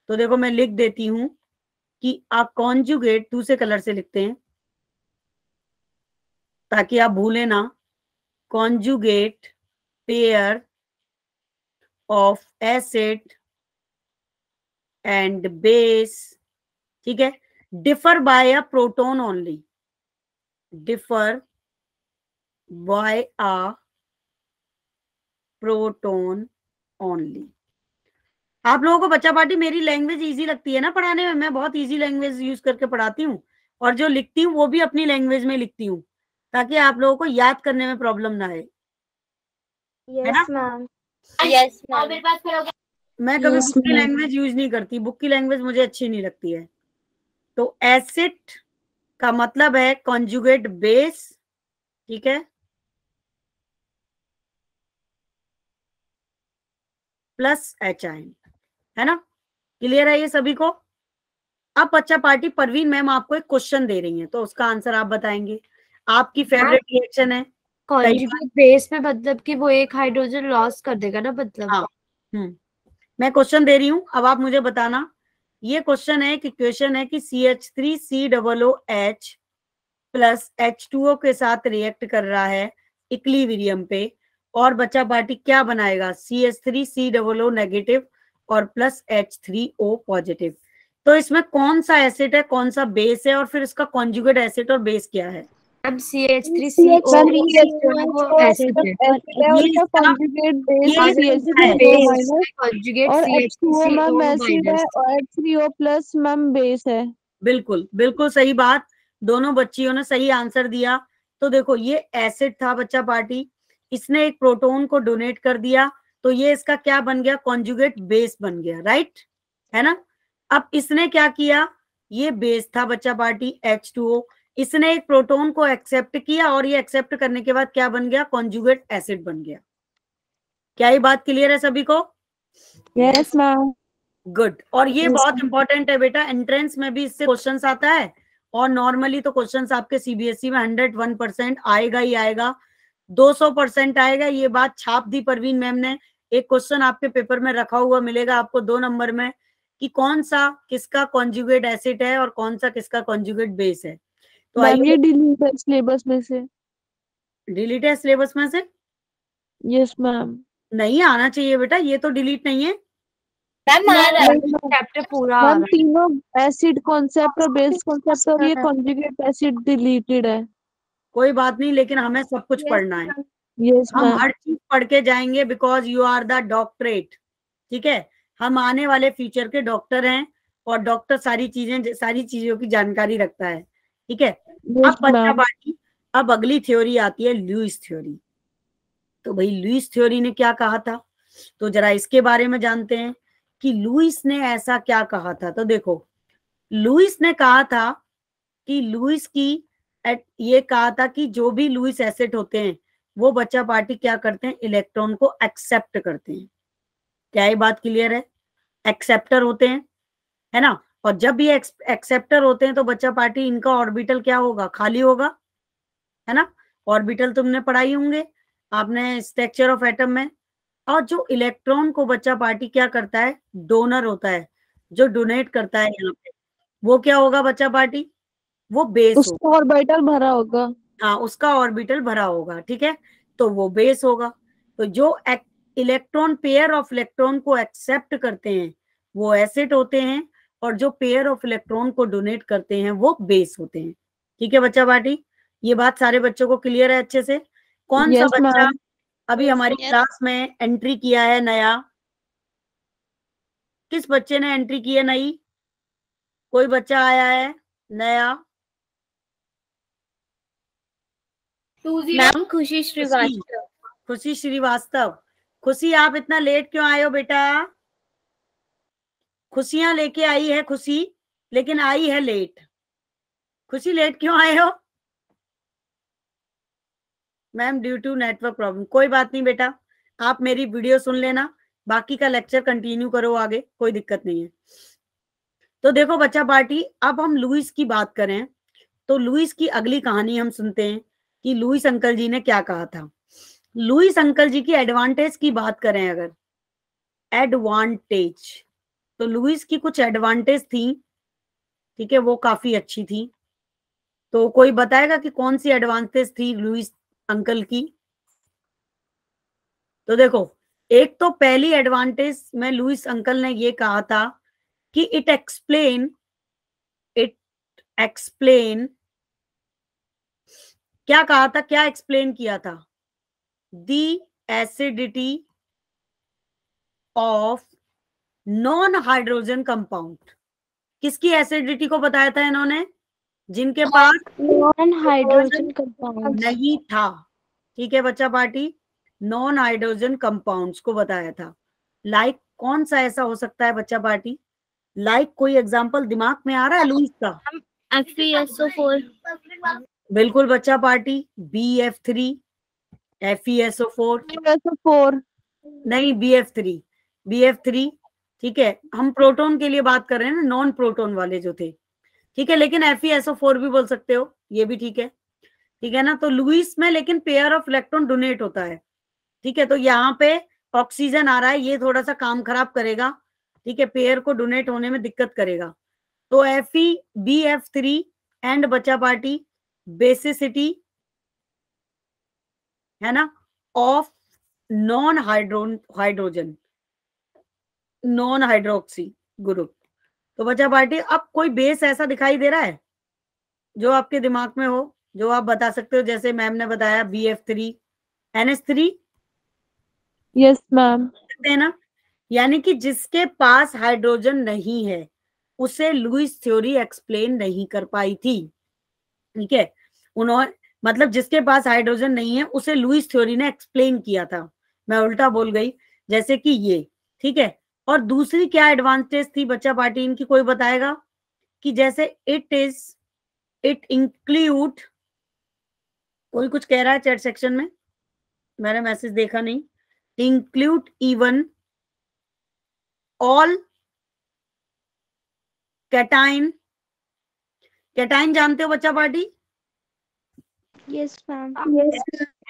तो देखो मैं लिख देती हूं कि आप कॉन्जुगेट, दूसरे कलर से लिखते हैं ताकि आप भूले ना, conjugate pair of acid and base, ठीक है, differ by a proton only, differ by a proton only. आप लोगों को बच्चा पार्टी मेरी लैंग्वेज इजी लगती है ना पढ़ाने में, मैं बहुत इजी लैंग्वेज यूज करके पढ़ाती हूँ, और जो लिखती हूँ वो भी अपनी लैंग्वेज में लिखती हूँ, ताकि आप लोगों को याद करने में प्रॉब्लम ना आए, है ना? Yes ma'am. Yes ma'am. मैं कभी Yes, बुक की ma'am. लैंग्वेज यूज नहीं करती, बुक की लैंग्वेज मुझे अच्छी नहीं लगती है। तो एसिड का मतलब है कॉन्जुगेट बेस, ठीक है, प्लस एच आयन, है ना? क्लियर है ये सभी को? अब बच्चा पार्टी परवीन मैम आपको एक क्वेश्चन दे रही हैं, तो उसका आंसर आप बताएंगे। आपकी फेवरेट रिएक्शन है कॉन्जुगेट बेस में मतलब कि वो एक हाइड्रोजन लॉस कर देगा ना, मतलब। हाँ। मैं क्वेश्चन दे रही हूँ, अब आप मुझे बताना। ये क्वेश्चन है कि CH3COOH प्लस H2O के साथ रिएक्ट कर रहा है इक्विलिब्रियम पे, और बच्चा पार्टी क्या बनाएगा? CH3COO नेगेटिव और प्लस H3O पॉजिटिव। तो इसमें कौन सा एसिड है, कौन सा बेस है, और फिर इसका कॉन्जुगेट एसिड और बेस क्या है? अब CH3CO एसिड है और ये इसका इसका conjugate base ये CH3CO minus कॉन्जुगेट और H2O मैम CH3CO एसिड है माइनस। और H3O प्लस मैम बेस है। बिल्कुल बिल्कुल सही बात, दोनों बच्चियों ने सही आंसर दिया। तो देखो ये एसिड था बच्चा पार्टी, इसने एक प्रोटॉन को डोनेट कर दिया, तो ये इसका क्या बन गया? कॉन्जुगेट बेस बन गया, राइट, है ना? अब इसने क्या किया? ये बेस था बच्चा पार्टी H2O, इसने एक प्रोटॉन को एक्सेप्ट किया, और ये एक्सेप्ट करने के बाद क्या बन गया? कॉन्जुगेट एसिड बन गया। क्या ये बात क्लियर है सभी को? Yes ma'am. गुड। और ये बहुत इंपॉर्टेंट है बेटा, एंट्रेंस में भी इससे क्वेश्चंस आता है, और नॉर्मली तो क्वेश्चंस आपके सीबीएसई में 101% आएगा ही आएगा, 200% आएगा। ये बात छाप दी परवीन मैम ने। एक क्वेश्चन आपके पेपर में रखा हुआ मिलेगा आपको 2 नंबर में, कि कौन सा किसका कॉन्जुगेट एसिड है और कौन सा किसका कॉन्जुगेट बेस है। तो मैम ये आइए, डिलीट है सिलेबस में से। डिलीट है सिलेबस में से? Yes ma'am. नहीं आना चाहिए बेटा, ये तो डिलीट नहीं है। चैप्टर पूरा आ मैम रहा तीनों एसिड कॉन्सेप्ट और बेस कॉन्सेप्ट और ये कॉन्जुगेट एसिड डिलीटेड है। कोई बात नहीं, लेकिन हमें सब कुछ पढ़ना है। यस हम मैम। हर चीज पढ़ के जाएंगे, because you are the doctorate, ठीक है? हम आने वाले फ्यूचर के डॉक्टर हैं, और डॉक्टर सारी चीजों की जानकारी रखता है, ठीक है? यस अब बच्चा मैम। बाकी, अब अगली थ्योरी आती है लुईस थ्योरी। तो भाई लुईस थ्योरी ने क्या कहा था, तो जरा इसके बारे में जानते हैं कि लुईस ने ऐसा क्या कहा था। तो देखो, लुईस ने कहा था कि लुईस की ये कहा था कि जो भी लुईस एसिड होते हैं वो बच्चा पार्टी क्या करते हैं? इलेक्ट्रॉन को एक्सेप्ट करते हैं। क्या ये बात क्लियर है? एक्सेप्टर होते हैं, है ना? और जब ये एक्सेप्टर होते हैं तो बच्चा पार्टी इनका ऑर्बिटल क्या होगा? खाली होगा, है ना? ऑर्बिटल तुमने पढ़ाई होंगे आपने स्ट्रक्चर ऑफ एटम में। और जो इलेक्ट्रॉन को बच्चा पार्टी क्या करता है? डोनर होता है, जो डोनेट करता है यहाँ पे, वो क्या होगा बच्चा पार्टी? वो बेस होगा। उसका ऑर्बिटल भरा होगा। हाँ, उसका ऑर्बिटल भरा होगा, ठीक है, तो वो बेस होगा। तो जो इलेक्ट्रॉन पेयर ऑफ इलेक्ट्रॉन को एक्सेप्ट करते हैं वो एसिड होते हैं, और जो पेयर ऑफ इलेक्ट्रॉन को डोनेट करते हैं वो बेस होते हैं। ठीक है बच्चा पार्टी, ये बात सारे बच्चों को क्लियर है अच्छे से? कौन सा यस बच्चा मैम। अभी हमारी क्लास में एंट्री किया है नया? किस बच्चे ने एंट्री की है नई? कोई बच्चा आया है नया? मैम खुशी श्रीवास्तव। खुशी श्रीवास्तव। खुशी आप इतना लेट क्यों आए हो बेटा? खुशियां लेके आई है खुशी, लेकिन आई है लेट। खुशी लेट क्यों आए हो? Ma'am due to network problem. कोई बात नहीं बेटा, आप मेरी वीडियो सुन लेना, बाकी का लेक्चर कंटिन्यू करो आगे, कोई दिक्कत नहीं है। तो देखो बच्चा पार्टी, अब हम लुईस की बात करें तो लुईस की अगली कहानी हम सुनते हैं कि लुईस अंकल जी ने क्या कहा था। लुईस अंकल जी की एडवांटेज की बात करें अगर, एडवांटेज, तो लुईस की कुछ एडवांटेज थी, ठीक है, वो काफी अच्छी थी। तो कोई बताएगा कि कौन सी एडवांटेज थी लुईस अंकल की? तो देखो, एक तो पहली एडवांटेज में लुईस अंकल ने ये कहा था कि इट एक्सप्लेन क्या कहा था, क्या एक्सप्लेन किया था? The acidity of non hydrogen compound. किसकी एसिडिटी को बताया था इन्होंने? जिनके पास नॉन हाइड्रोजन कंपाउंड नहीं था। ठीक है बच्चा पार्टी, नॉन हाइड्रोजन कंपाउंड्स को बताया था। लाइक कौन सा ऐसा हो सकता है बच्चा पार्टी? लाइक कोई एग्जांपल दिमाग में आ रहा है लुईस का? FeSO4 बिल्कुल बच्चा पार्टी, BF3, FeSO4 FeSO4 नहीं, BF3। ठीक है, हम प्रोटॉन के लिए बात कर रहे हैं ना, नॉन प्रोटॉन वाले जो थे। ठीक है, लेकिन FeSO4 भी बोल सकते हो, ये भी ठीक है। ठीक है ना, तो लुईस में लेकिन पेयर ऑफ इलेक्ट्रॉन डोनेट होता है। ठीक है, तो यहाँ पे ऑक्सीजन आ रहा है, ये थोड़ा सा काम खराब करेगा। ठीक है, पेयर को डोनेट होने में दिक्कत करेगा। तो BF3 एंड बच्चा पार्टी बेसिसिटी है ना of non hydrogen, non hydroxy group. तो बच्चा पार्टी अब कोई बेस ऐसा दिखाई दे रहा है जो आपके दिमाग में हो, जो आप बता सकते हो? जैसे मैम ने बताया BF3 NH3, यस मैम। है ना, यानी कि जिसके पास हाइड्रोजन नहीं है उसे लुईस थ्योरी एक्सप्लेन नहीं कर पाई थी। ठीक है, उन्होंने मतलब जिसके पास हाइड्रोजन नहीं है उसे लुईस थ्योरी ने एक्सप्लेन किया था। मैं उल्टा बोल गई, जैसे कि ये। ठीक है, और दूसरी क्या एडवांटेज थी बच्चा पार्टी इनकी, कोई बताएगा? कि जैसे इट इंक्लूड, कोई कुछ कह रहा है चैट सेक्शन में, मैंने मैसेज देखा नहीं। Include even all cation. Cation जानते हो बच्चा पार्टी? Yes ma'am.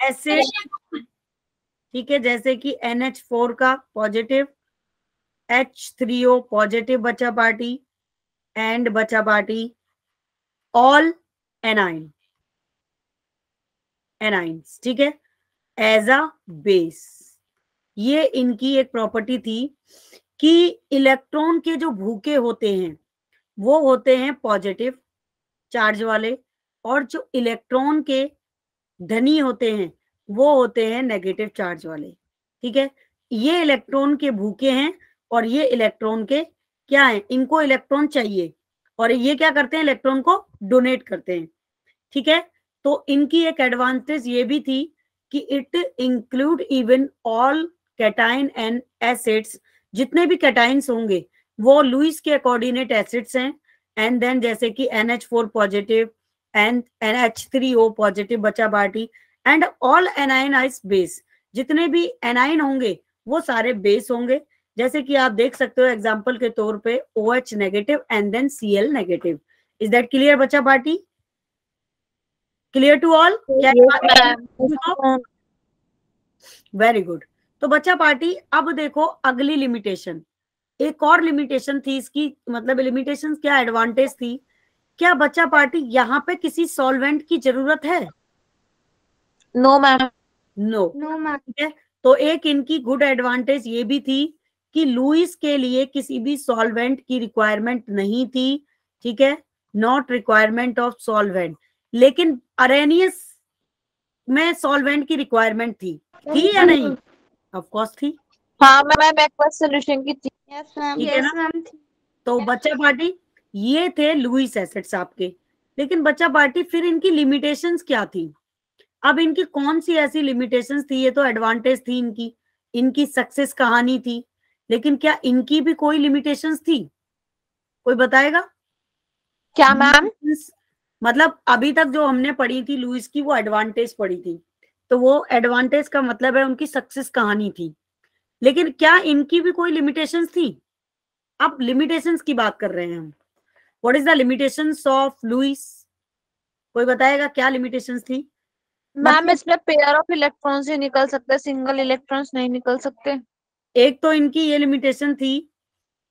एसिड। ठीक है, जैसे कि NH4 का पॉजिटिव, H3O पॉजिटिव बच्चा पार्टी, एंड बच्चा पार्टी ऑल एनाइंस। ठीक है, एज अ बेस। ये इनकी एक प्रॉपर्टी थी कि इलेक्ट्रॉन के जो भूखे होते हैं वो होते हैं पॉजिटिव चार्ज वाले, और जो इलेक्ट्रॉन के धनी होते हैं वो होते हैं नेगेटिव चार्ज वाले। ठीक है, ये इलेक्ट्रॉन के भूखे हैं और ये इलेक्ट्रॉन के क्या है, इनको इलेक्ट्रॉन चाहिए, और ये क्या करते हैं, इलेक्ट्रॉन को डोनेट करते हैं। ठीक है, तो इनकी एक एडवांटेज ये भी थी कि it include even all cation and acids. जितने भी कैटाइंस होंगे वो लुईस के कोऑर्डिनेट एसिड्स हैं, एंड देन जैसे कि NH4 positive and NH3O positive बच्चा पार्टी, एंड ऑल एनाइनाइज बेस। जितने भी एनाइन होंगे वो सारे बेस होंगे, जैसे कि आप देख सकते हो एग्जांपल के तौर पे OH negative and then Cl negative. Is that clear बच्चा party? Clear to all? Very good. तो बच्चा पार्टी अब देखो अगली लिमिटेशन, एक और लिमिटेशन थी इसकी, मतलब लिमिटेशन क्या एडवांटेज थी? क्या बच्चा पार्टी यहाँ पे किसी सॉल्वेंट की जरूरत है? No ma'am. No ma'am. ठीक है, तो एक इनकी गुड एडवांटेज ये भी थी कि लुईस के लिए किसी भी सॉल्वेंट की रिक्वायरमेंट नहीं थी। ठीक है, नॉट रिक्वायरमेंट ऑफ सॉल्वेंट। लेकिन अरेनियस में सॉल्वेंट की रिक्वायरमेंट थी या नहीं? ऑफ कोर्स थी। हाँ मैम, एक्वस सॉल्यूशन की थी। Yes ma'am. ठीक है ना, तो बच्चा पार्टी ये थे लुईस एसिड्स आपके। लेकिन बच्चा पार्टी फिर इनकी लिमिटेशंस क्या थी? अब इनकी कौन सी ऐसी लिमिटेशंस थी? ये तो एडवांटेज थी इनकी, इनकी सक्सेस कहानी थी, लेकिन क्या इनकी भी कोई लिमिटेशंस थी? कोई बताएगा? क्या मैम? मतलब अभी तक जो हमने पढ़ी थी लुईस की वो एडवांटेज पढ़ी थी, तो वो एडवांटेज का मतलब है उनकी सक्सेस कहानी थी, लेकिन क्या इनकी भी कोई लिमिटेशंस थी? अब लिमिटेशंस की बात कर रहे हैं हम। What is the limitations of Lewis? कोई बताएगा क्या लिमिटेशंस थी? मैम इसमें पेयर ऑफ इलेक्ट्रॉन्स ही निकल सकते, सिंगल इलेक्ट्रॉन्स नहीं निकल सकते। एक तो इनकी ये लिमिटेशन थी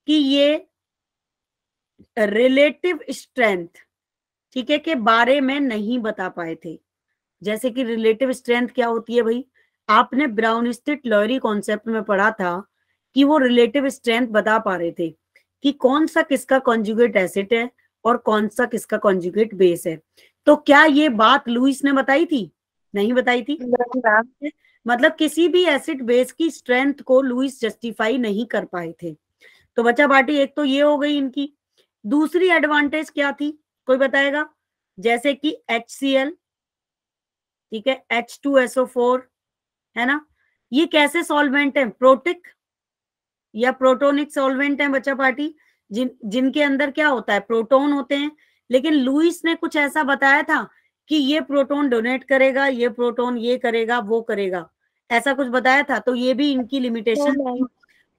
कि ये रिलेटिव स्ट्रेंथ, ठीक है, के बारे में नहीं बता पाए थे। जैसे कि रिलेटिव स्ट्रेंथ क्या होती है भाई? आपने ब्राउनिस्टेड लॉयरी कॉन्सेप्ट में पढ़ा था कि वो रिलेटिव स्ट्रेंथ बता पा रहे थे कि कौन सा किसका कॉन्जुगेट एसिड है और कौन सा किसका कॉन्जुगेट बेस है। तो क्या ये बात लुईस ने बताई थी? नहीं बताई थी। मतलब किसी भी एसिड बेस की स्ट्रेंथ को लुईस जस्टिफाई नहीं कर पाए थे। तो बच्चा पार्टी एक तो ये हो गई इनकी। दूसरी एडवांटेज क्या थी? कोई बताएगा? जैसे कि HCl, ठीक है, H2SO4, है ना, ये कैसे सॉल्वेंट है? प्रोटिक या प्रोटोनिक सॉल्वेंट है बच्चा पार्टी, जिनके अंदर क्या होता है? प्रोटोन होते हैं। लेकिन लुईस ने कुछ ऐसा बताया था कि ये प्रोटोन डोनेट करेगा, ये प्रोटोन ये करेगा, वो करेगा, ऐसा कुछ बताया था। तो ये भी इनकी लिमिटेशन थी,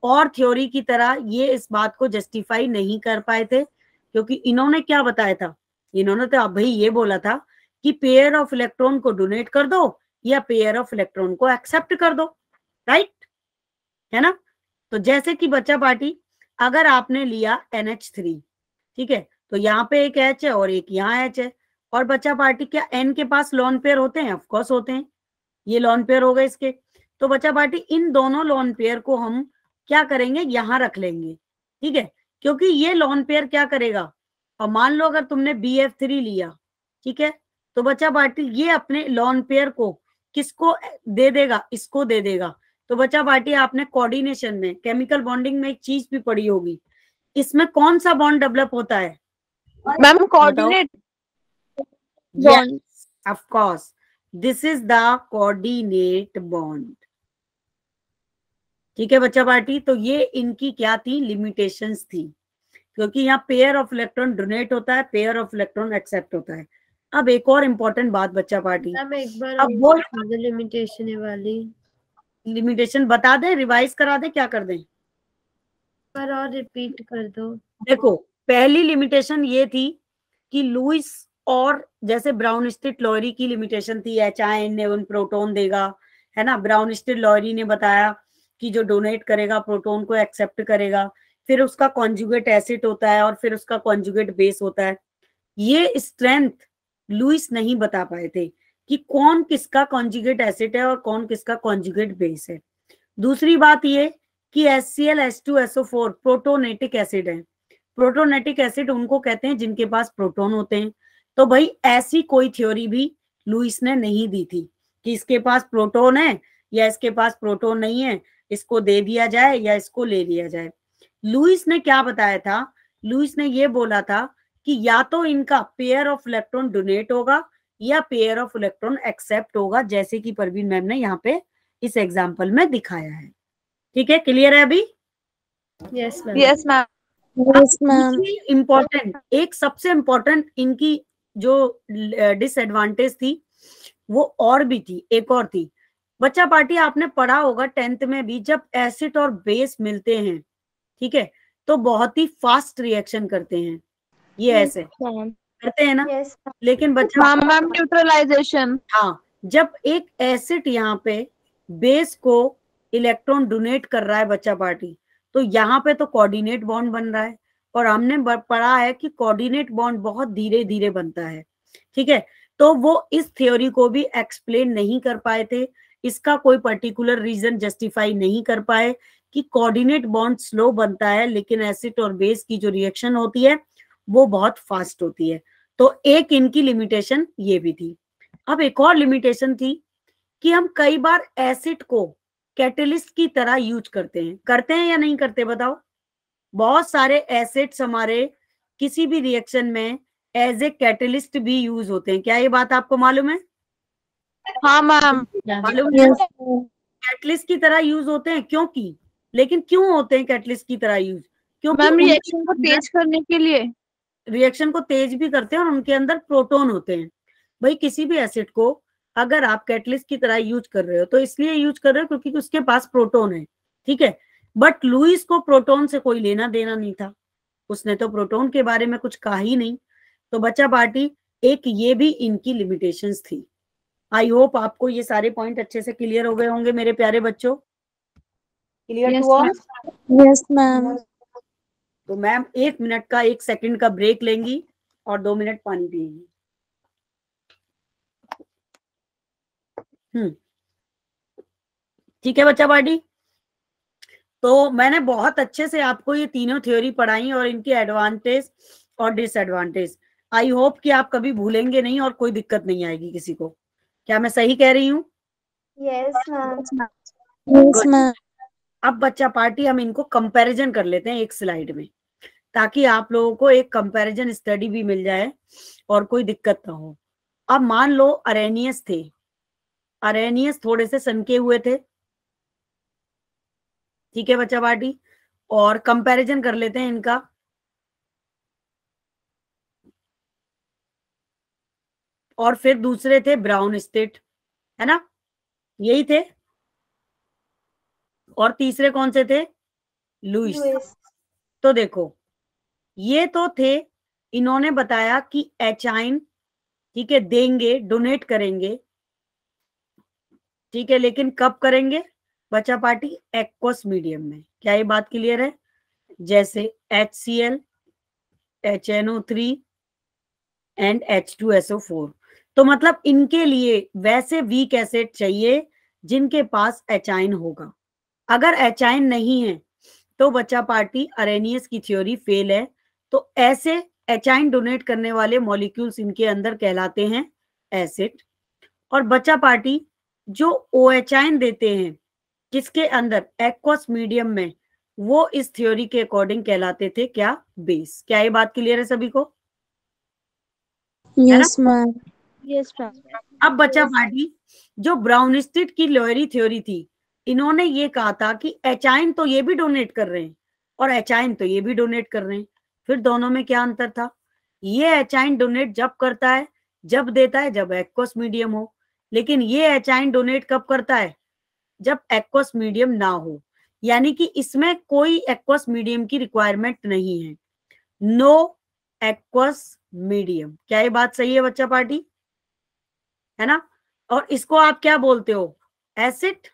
और थ्योरी की तरह ये इस बात को जस्टिफाई नहीं कर पाए थे, क्योंकि इन्होंने क्या बताया था? इन्होंने तो अब भाई ये बोला था कि पेयर ऑफ इलेक्ट्रॉन को डोनेट कर दो या पेयर ऑफ इलेक्ट्रॉन को एक्सेप्ट कर दो, राइट, है ना। तो जैसे कि बच्चा पार्टी, अगर आपने लिया NH3, ठीक है, तो यहाँ पे एक H है और एक यहाँ H है, और बच्चा पार्टी क्या N के पास लॉन पेयर होते हैं? ऑफ कोर्स होते हैं, ये लॉन पेयर हो गए इसके। तो बच्चा पार्टी इन दोनों लॉन पेयर को हम क्या करेंगे? यहाँ रख लेंगे, ठीक है, क्योंकि ये लॉन पेयर क्या करेगा? और मान लो अगर तुमने BF3 लिया, ठीक है, तो बच्चा पार्टी ये अपने लॉन पेयर को किसको दे देगा? इसको दे देगा। तो बच्चा पार्टी आपने कोऑर्डिनेशन में, केमिकल बॉन्डिंग में एक चीज भी पढ़ी होगी, इसमें कौन सा बॉन्ड डेवलप होता है? Ma'am coordinate bond. Yes, of course, this is the coordinate bond, ठीक है बच्चा पार्टी। तो ये इनकी क्या थी? लिमिटेशंस थी, क्योंकि यहाँ पेयर ऑफ इलेक्ट्रॉन डोनेट होता है, पेयर ऑफ इलेक्ट्रॉन एक्सेप्ट होता है। अब एक और इम्पोर्टेंट बात बच्चा पार्टी, मैम एक बार अब वो लिमिटेशन है वाली लिमिटेशन बता दें, रिवाइज करा दें, क्या कर दें? पर और रिपीट कर दो। देखो, पहली लिमिटेशन ये थी कि लुईस और जैसे ब्राउनस्टीड लॉयरी की लिमिटेशन थी, HIN प्रोटोन देगा, है ना। ब्राउनस्टीड लॉयरी ने बताया कि जो डोनेट करेगा प्रोटोन को एक्सेप्ट करेगा, फिर उसका कॉन्जुगेट एसिड होता है और फिर उसका कॉन्जुगेट बेस होता है। ये स्ट्रेंथ लुईस नहीं बता पाए थे कि कौन किसका कॉन्जुगेट एसिड है और कौन किसका कॉन्जुगेट बेस है। दूसरी बात ये कि HCl H2SO4 प्रोटोनेटिक एसिड है। प्रोटोनेटिक एसिड उनको कहते हैं जिनके पास प्रोटोन होते हैं। तो भाई ऐसी कोई थ्योरी भी लुईस ने नहीं दी थी कि इसके पास प्रोटोन है या इसके पास प्रोटोन नहीं है, इसको दे दिया जाए या इसको ले लिया जाए। लुईस ने क्या बताया था? लुईस ने ये बोला था कि या तो इनका पेयर ऑफ इलेक्ट्रॉन डोनेट होगा या पेयर ऑफ इलेक्ट्रॉन एक्सेप्ट होगा, जैसे कि परवीन मैम ने यहाँ पे इस एग्जाम्पल में दिखाया है। ठीक है, क्लियर है अभी? Yes ma'am. Yes ma'am. Important, एक सबसे इम्पोर्टेंट इनकी जो डिसएडवांटेज थी वो और भी थी, एक और थी बच्चा पार्टी, आपने पढ़ा होगा 10th में भी, जब एसिड और बेस मिलते हैं, ठीक है, तो बहुत ही फास्ट रिएक्शन करते हैं, ये ऐसे करते हैं ना। लेकिन बच्चा मैम न्यूट्रलाइजेशन, हाँ, जब एक एसिड यहाँ पे बेस को इलेक्ट्रॉन डोनेट कर रहा है बच्चा पार्टी, तो यहाँ पे तो कोऑर्डिनेट बॉन्ड बन रहा है, और हमने पढ़ा है कि कोऑर्डिनेट बॉन्ड बहुत धीरे धीरे बनता है, ठीक है। तो वो इस थ्योरी को भी एक्सप्लेन नहीं कर पाए थे, इसका कोई पर्टिकुलर रीजन जस्टिफाई नहीं कर पाए कि कोऑर्डिनेट बॉन्ड स्लो बनता है, लेकिन एसिड और बेस की जो रिएक्शन होती है वो बहुत फास्ट होती है। तो एक इनकी लिमिटेशन ये भी थी। अब एक और लिमिटेशन थी कि हम कई बार एसिड को कैटलिस्ट की तरह यूज करते हैं या नहीं करते? बताओ। बहुत सारे एसिड्स हमारे किसी भी रिएक्शन में एज ए कैटलिस्ट भी यूज होते हैं, क्या ये बात आपको मालूम है? हाँ मैम मालूम है, कैटलिस्ट की तरह यूज होते हैं, क्योंकि लेकिन क्यों होते हैं कैटलिस्ट की तरह यूज? क्योंकि मैम रिएक्शन को तेज करने के लिए, रिएक्शन को तेज भी करते हैं और उनके अंदर प्रोटोन होते हैं। भाई किसी भी एसिड को अगर आप कैटलिस्ट की तरह यूज कर रहे हो तो इसलिए यूज कर रहे हो क्योंकि उसके पास प्रोटोन है, ठीक है। बट लुईस को प्रोटोन से कोई लेना देना नहीं था, उसने तो प्रोटोन के बारे में कुछ कहा ही नहीं। तो बच्चा पार्टी, एक ये भी इनकी लिमिटेशंस थी। आई होप आपको ये सारे पॉइंट अच्छे से क्लियर हो गए होंगे मेरे प्यारे बच्चों। Clear to all? Yes ma'am. तो मैम 1 मिनट का 1 सेकंड का ब्रेक लेंगी और 2 मिनट पानी पिएंगी। ठीक है बच्चा पार्टी, तो मैंने बहुत अच्छे से आपको ये तीनों थ्योरी पढ़ाई और इनकी एडवांटेज और डिसएडवांटेज। आई होप कि आप कभी भूलेंगे नहीं और कोई दिक्कत नहीं आएगी किसी को। क्या मैं सही कह रही हूँ? Yes ma'am. अब बच्चा पार्टी हम इनको कंपैरिजन कर लेते हैं एक स्लाइड में। ताकि आप लोगों को एक कंपैरिजन स्टडी भी मिल जाए और कोई दिक्कत ना हो। अब मान लो अरेनियस थे, अरेनियस थोड़े से सनके हुए थे, ठीक है बच्चा पार्टी, और कंपैरिजन कर लेते हैं इनका। और फिर दूसरे थे ब्राउन स्टेट, है ना, यही थे। और तीसरे कौन से थे? लुइस। तो देखो ये तो थे, इन्होंने बताया कि एचाइन, ठीक है, देंगे, डोनेट करेंगे, ठीक है, लेकिन कब करेंगे बच्चा पार्टी? एक्वस मीडियम में। क्या ये बात क्लियर है? जैसे HCl, HNO3 एंड H2SO4। तो मतलब इनके लिए वैसे वीक एसिड चाहिए जिनके पास एचाइन होगा। अगर एचाइन नहीं है तो बच्चा पार्टी अरेनियस की थ्योरी फेल है। तो ऐसे एचाइन डोनेट करने वाले मॉलिक्यूल्स इनके अंदर कहलाते हैं एसिड। और बच्चा पार्टी जो OHine देते हैं किसके अंदर? एक्वस मीडियम में, वो इस थ्योरी के अकॉर्डिंग कहलाते थे क्या? बेस। क्या ये बात क्लियर है सभी को? Yes ma'am. Yes ma'am. अब बच्चा पार्टी जो ब्राउनिस्टेड की लोहरी थ्योरी थी, इन्होंने ये कहा था कि एचाइन तो ये भी डोनेट कर रहे हैं और एचाइन तो ये भी डोनेट कर रहे हैं। फिर दोनों में क्या अंतर था? ये एचाइन डोनेट जब करता है, जब देता है, जब एक्वस मीडियम हो। लेकिन ये एचाइन डोनेट कब करता है? जब एक्वस मीडियम ना हो। यानी कि इसमें कोई एक्वस मीडियम की रिक्वायरमेंट नहीं है, नो एक्वस मीडियम। क्या ये बात सही है बच्चा पार्टी? है ना? और इसको आप क्या बोलते हो? एसिड।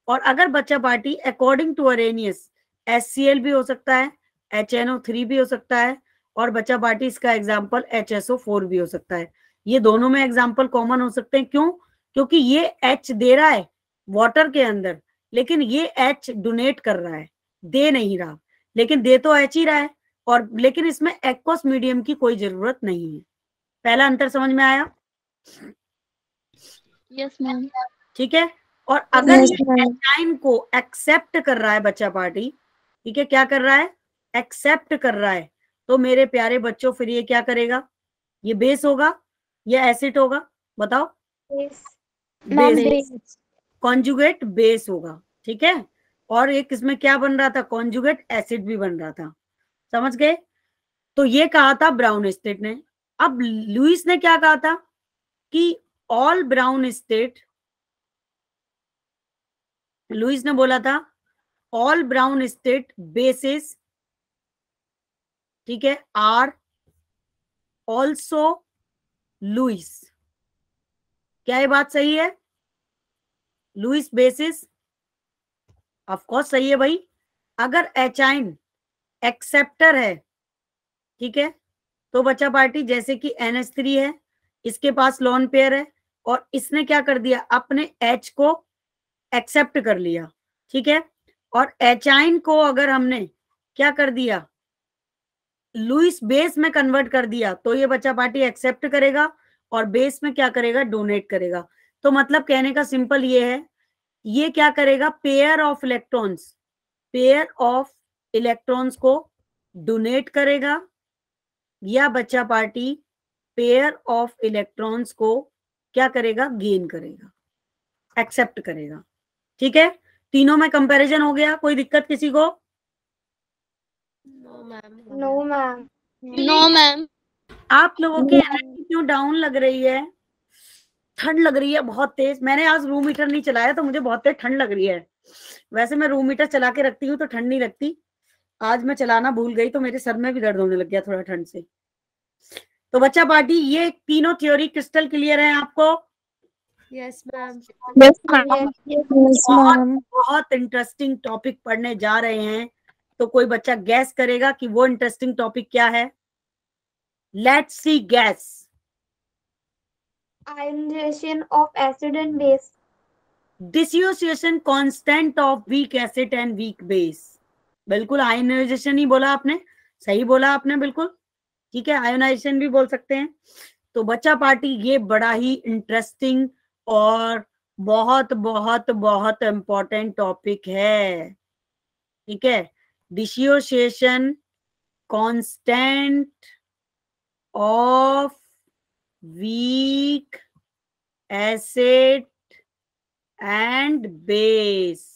और अगर बच्चा party according to Arrhenius HCl भी हो सकता है, HNO3 भी हो सकता है, और बच्चा पार्टी इसका एग्जाम्पल HSO4 भी हो सकता है। ये दोनों में एग्जाम्पल कॉमन हो सकते हैं। क्यों? क्योंकि ये H दे रहा है वाटर के अंदर, लेकिन ये H डोनेट कर रहा है, दे नहीं रहा, लेकिन दे तो H ही रहा है। और लेकिन इसमें एक्वस मीडियम की कोई जरूरत नहीं है। पहला अंतर समझ में आया? Yes ma'am. ठीक है। और अगर ये एचाइन को एक्सेप्ट कर रहा है बच्चा पार्टी, ठीक है, क्या कर रहा है? एक्सेप्ट कर रहा है, तो मेरे प्यारे बच्चों फिर ये क्या करेगा? ये बेस होगा या एसिड होगा? बताओ। बेस, कॉन्जुगेट बेस होगा, ठीक है। और एक इसमें क्या बन रहा था? कॉन्जुगेट एसिड भी बन रहा था। समझ गए? तो ये कहा था ब्राउन स्टेट ने। अब लुइस ने क्या कहा था कि ऑल ब्राउन स्टेट, लुइस ने बोला था ऑल ब्राउन स्टेट बेसिस, ठीक है, आर ऑल्सो लुइस। क्या ये बात सही है? लुइस बेसिस ऑफ कोर्स सही है भाई। अगर एचाइन एक्सेप्टर है, ठीक है, तो बच्चा पार्टी जैसे कि NH3 है, इसके पास लोन पेयर है और इसने क्या कर दिया? अपने H को एक्सेप्ट कर लिया, ठीक है। और एचाइन को अगर हमने क्या कर दिया? लुइस बेस में कन्वर्ट कर दिया, तो ये बच्चा पार्टी एक्सेप्ट करेगा और बेस में क्या करेगा? डोनेट करेगा। तो मतलब कहने का सिंपल ये है, ये क्या करेगा? Pair of electrons, pair of electrons को डोनेट करेगा, या बच्चा पार्टी पेयर ऑफ इलेक्ट्रॉन्स को क्या करेगा? गेन करेगा, एक्सेप्ट करेगा। ठीक है, तीनों में कंपैरिजन हो गया। कोई दिक्कत किसी को? No ma'am. No ma'am. आप लोगों की एनर्जी क्यों डाउन लग रही है? ठंड लग रही है बहुत तेज। मैंने आज रूम हीटर नहीं चलाया तो मुझे बहुत तेज ठंड लग रही है। वैसे मैं रूम हीटर चला के रखती हूँ तो ठंड नहीं लगती। आज मैं चलाना भूल गई तो मेरे सर में भी दर्द होने लग गया थोड़ा ठंड से। तो बच्चा पार्टी ये तीनों थ्योरी क्रिस्टल क्लियर है आपको? Yes ma'am. बहुत इंटरेस्टिंग टॉपिक पढ़ने जा रहे हैं, तो कोई बच्चा गैस करेगा कि वो इंटरेस्टिंग टॉपिक क्या है? Let's see gas. Ionization of acid and base. Dissociation constant of weak acid and weak base. बिल्कुल आयोनाइजेशन ही बोला आपने, सही बोला आपने, बिल्कुल ठीक है। आयोनाइजेशन भी बोल सकते हैं। तो बच्चा पार्टी ये बड़ा ही इंटरेस्टिंग और बहुत बहुत बहुत इंपॉर्टेंट टॉपिक है, ठीक है। Dissociation constant of weak acid and base.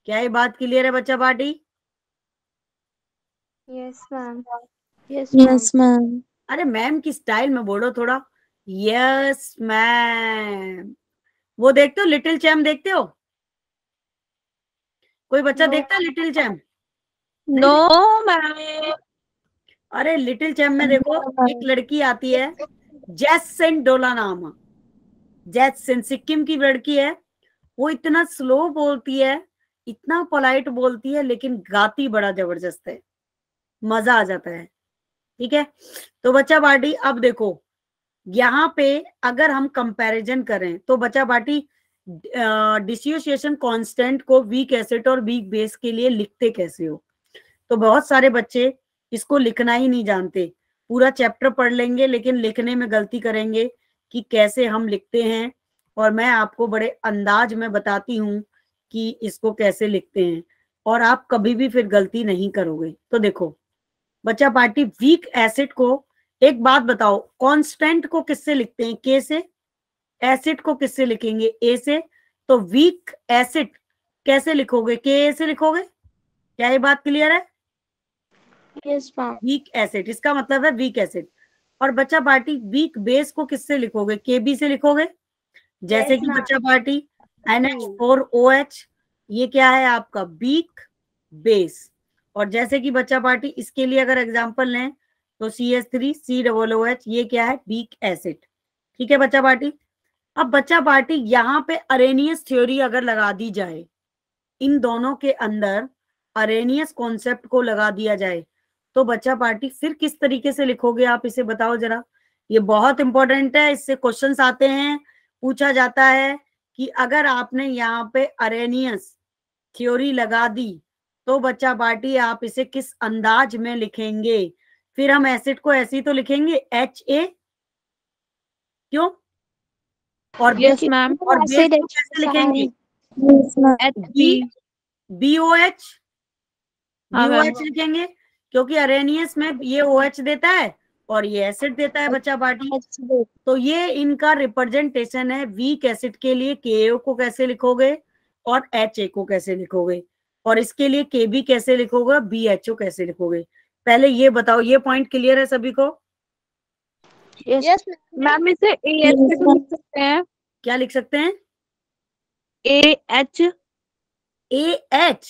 क्या ये बात क्लियर है बच्चा party? Yes, ma'am. Yes ma'am. अरे मैम की स्टाइल में बोलो थोड़ा। Yes ma'am. वो देखते हो लिटिल चैम्प, देखते हो? कोई बच्चा No. देखता है लिटिल चैम्प? No ma'am. अरे लिटिल चैम्प में देखो एक लड़की आती है, जैसिन डोला नाम। जैसिन सिक्किम की लड़की है। वो इतना स्लो बोलती है, इतना पोलाइट बोलती है, लेकिन गाती बड़ा जबरदस्त है, मजा आ जाता है। ठीक है, तो बच्चा पार्टी अब देखो यहाँ पे अगर हम कंपैरिजन करें तो बच्चा पार्टी डिसोसिएशन कांस्टेंट को वीक एसिड और वीक बेस के लिए लिखते कैसे हो? तो बहुत सारे बच्चे इसको लिखना ही नहीं जानते। पूरा चैप्टर पढ़ लेंगे लेकिन लिखने में गलती करेंगे कि कैसे हम लिखते हैं, और मैं आपको बड़े अंदाज में बताती हूँ कि इसको कैसे लिखते हैं, और आप कभी भी फिर गलती नहीं करोगे। तो देखो बच्चा पार्टी, वीक एसिड को एक बात बताओ, कांस्टेंट को किससे लिखते हैं? के से। एसिड को किससे लिखेंगे? ए से। तो वीक एसिड कैसे लिखोगे? के ए से लिखोगे। क्या ये बात क्लियर है? Yes ma'am. वीक एसिड, इसका मतलब है वीक एसिड। और बच्चा पार्टी वीक बेस को किससे लिखोगे? के बी से लिखोगे। जैसे कि बच्चा पार्टी NH4OH, ये क्या है आपका? Weak base. और जैसे कि बच्चा पार्टी इसके लिए अगर एग्जांपल लें तो CH3COOH, ये क्या है? Weak acid. ठीक है बच्चा पार्टी। अब बच्चा पार्टी यहाँ पे अरेनियस थ्योरी अगर लगा दी जाए, इन दोनों के अंदर अरेनियस कॉन्सेप्ट को लगा दिया जाए, तो बच्चा पार्टी फिर किस तरीके से लिखोगे आप? इसे बताओ जरा। ये बहुत इंपॉर्टेंट है, इससे क्वेश्चंस आते हैं, पूछा जाता है कि अगर आपने यहाँ पे अरेनियस थ्योरी लगा दी तो बच्चा पार्टी आप इसे किस अंदाज में लिखेंगे? फिर हम एसिड को ऐसे ही तो लिखेंगे HA, क्यों? और यस मैम। और बेस को कैसे लिखेंगे? BOH हाँ मैम। लिखेंगे, क्योंकि अरेनियस में ये OH देता है और ये एसिड देता है बच्चा पार्टी। तो ये इनका रिप्रेजेंटेशन है। वीक एसिड के लिए KO को कैसे लिखोगे और HA को कैसे लिखोगे, और इसके लिए KB कैसे लिखोगे, BHO कैसे लिखोगे? पहले ये बताओ, ये पॉइंट क्लियर है सभी को? यस मैम इसे AH भी तो लिख सकते हैं। क्या लिख सकते हैं? AH। AH,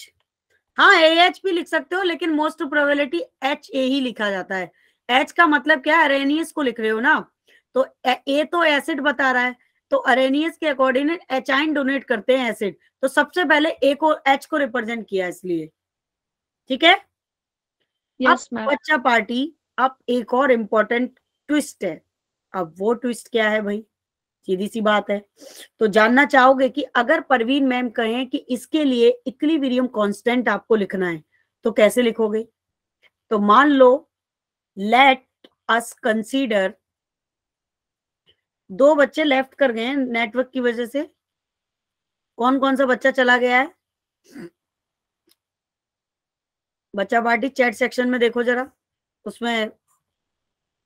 हाँ AH भी लिख सकते हो, लेकिन मोस्ट प्रोबेबिलिटी HA ही लिखा जाता है। H का मतलब क्या है? अरेनियस को लिख रहे हो ना, तो A तो एसिड बता रहा है, तो अरेनियस के अकॉर्डिंग एचाइन डोनेट करते हैं एसिड, तो सबसे पहले A को H को रिप्रेजेंट किया इसलिए। ठीक है। यस अब मैम। बच्चा पार्टी, अब एक और इम्पोर्टेंट ट्विस्ट है। अब वो ट्विस्ट क्या है भाई? सीधी सी बात है। तो जानना चाहोगे कि अगर परवीन मैम कहें कि इसके लिए इक्विलिब्रियम कांस्टेंट आपको लिखना है तो कैसे लिखोगे? तो मान लो, लेट अस कंसीडर, दो बच्चे लेफ्ट कर गए हैं नेटवर्क की वजह से। कौन कौन सा बच्चा चला गया है? बच्चा पार्टी चैट सेक्शन में देखो जरा, उसमें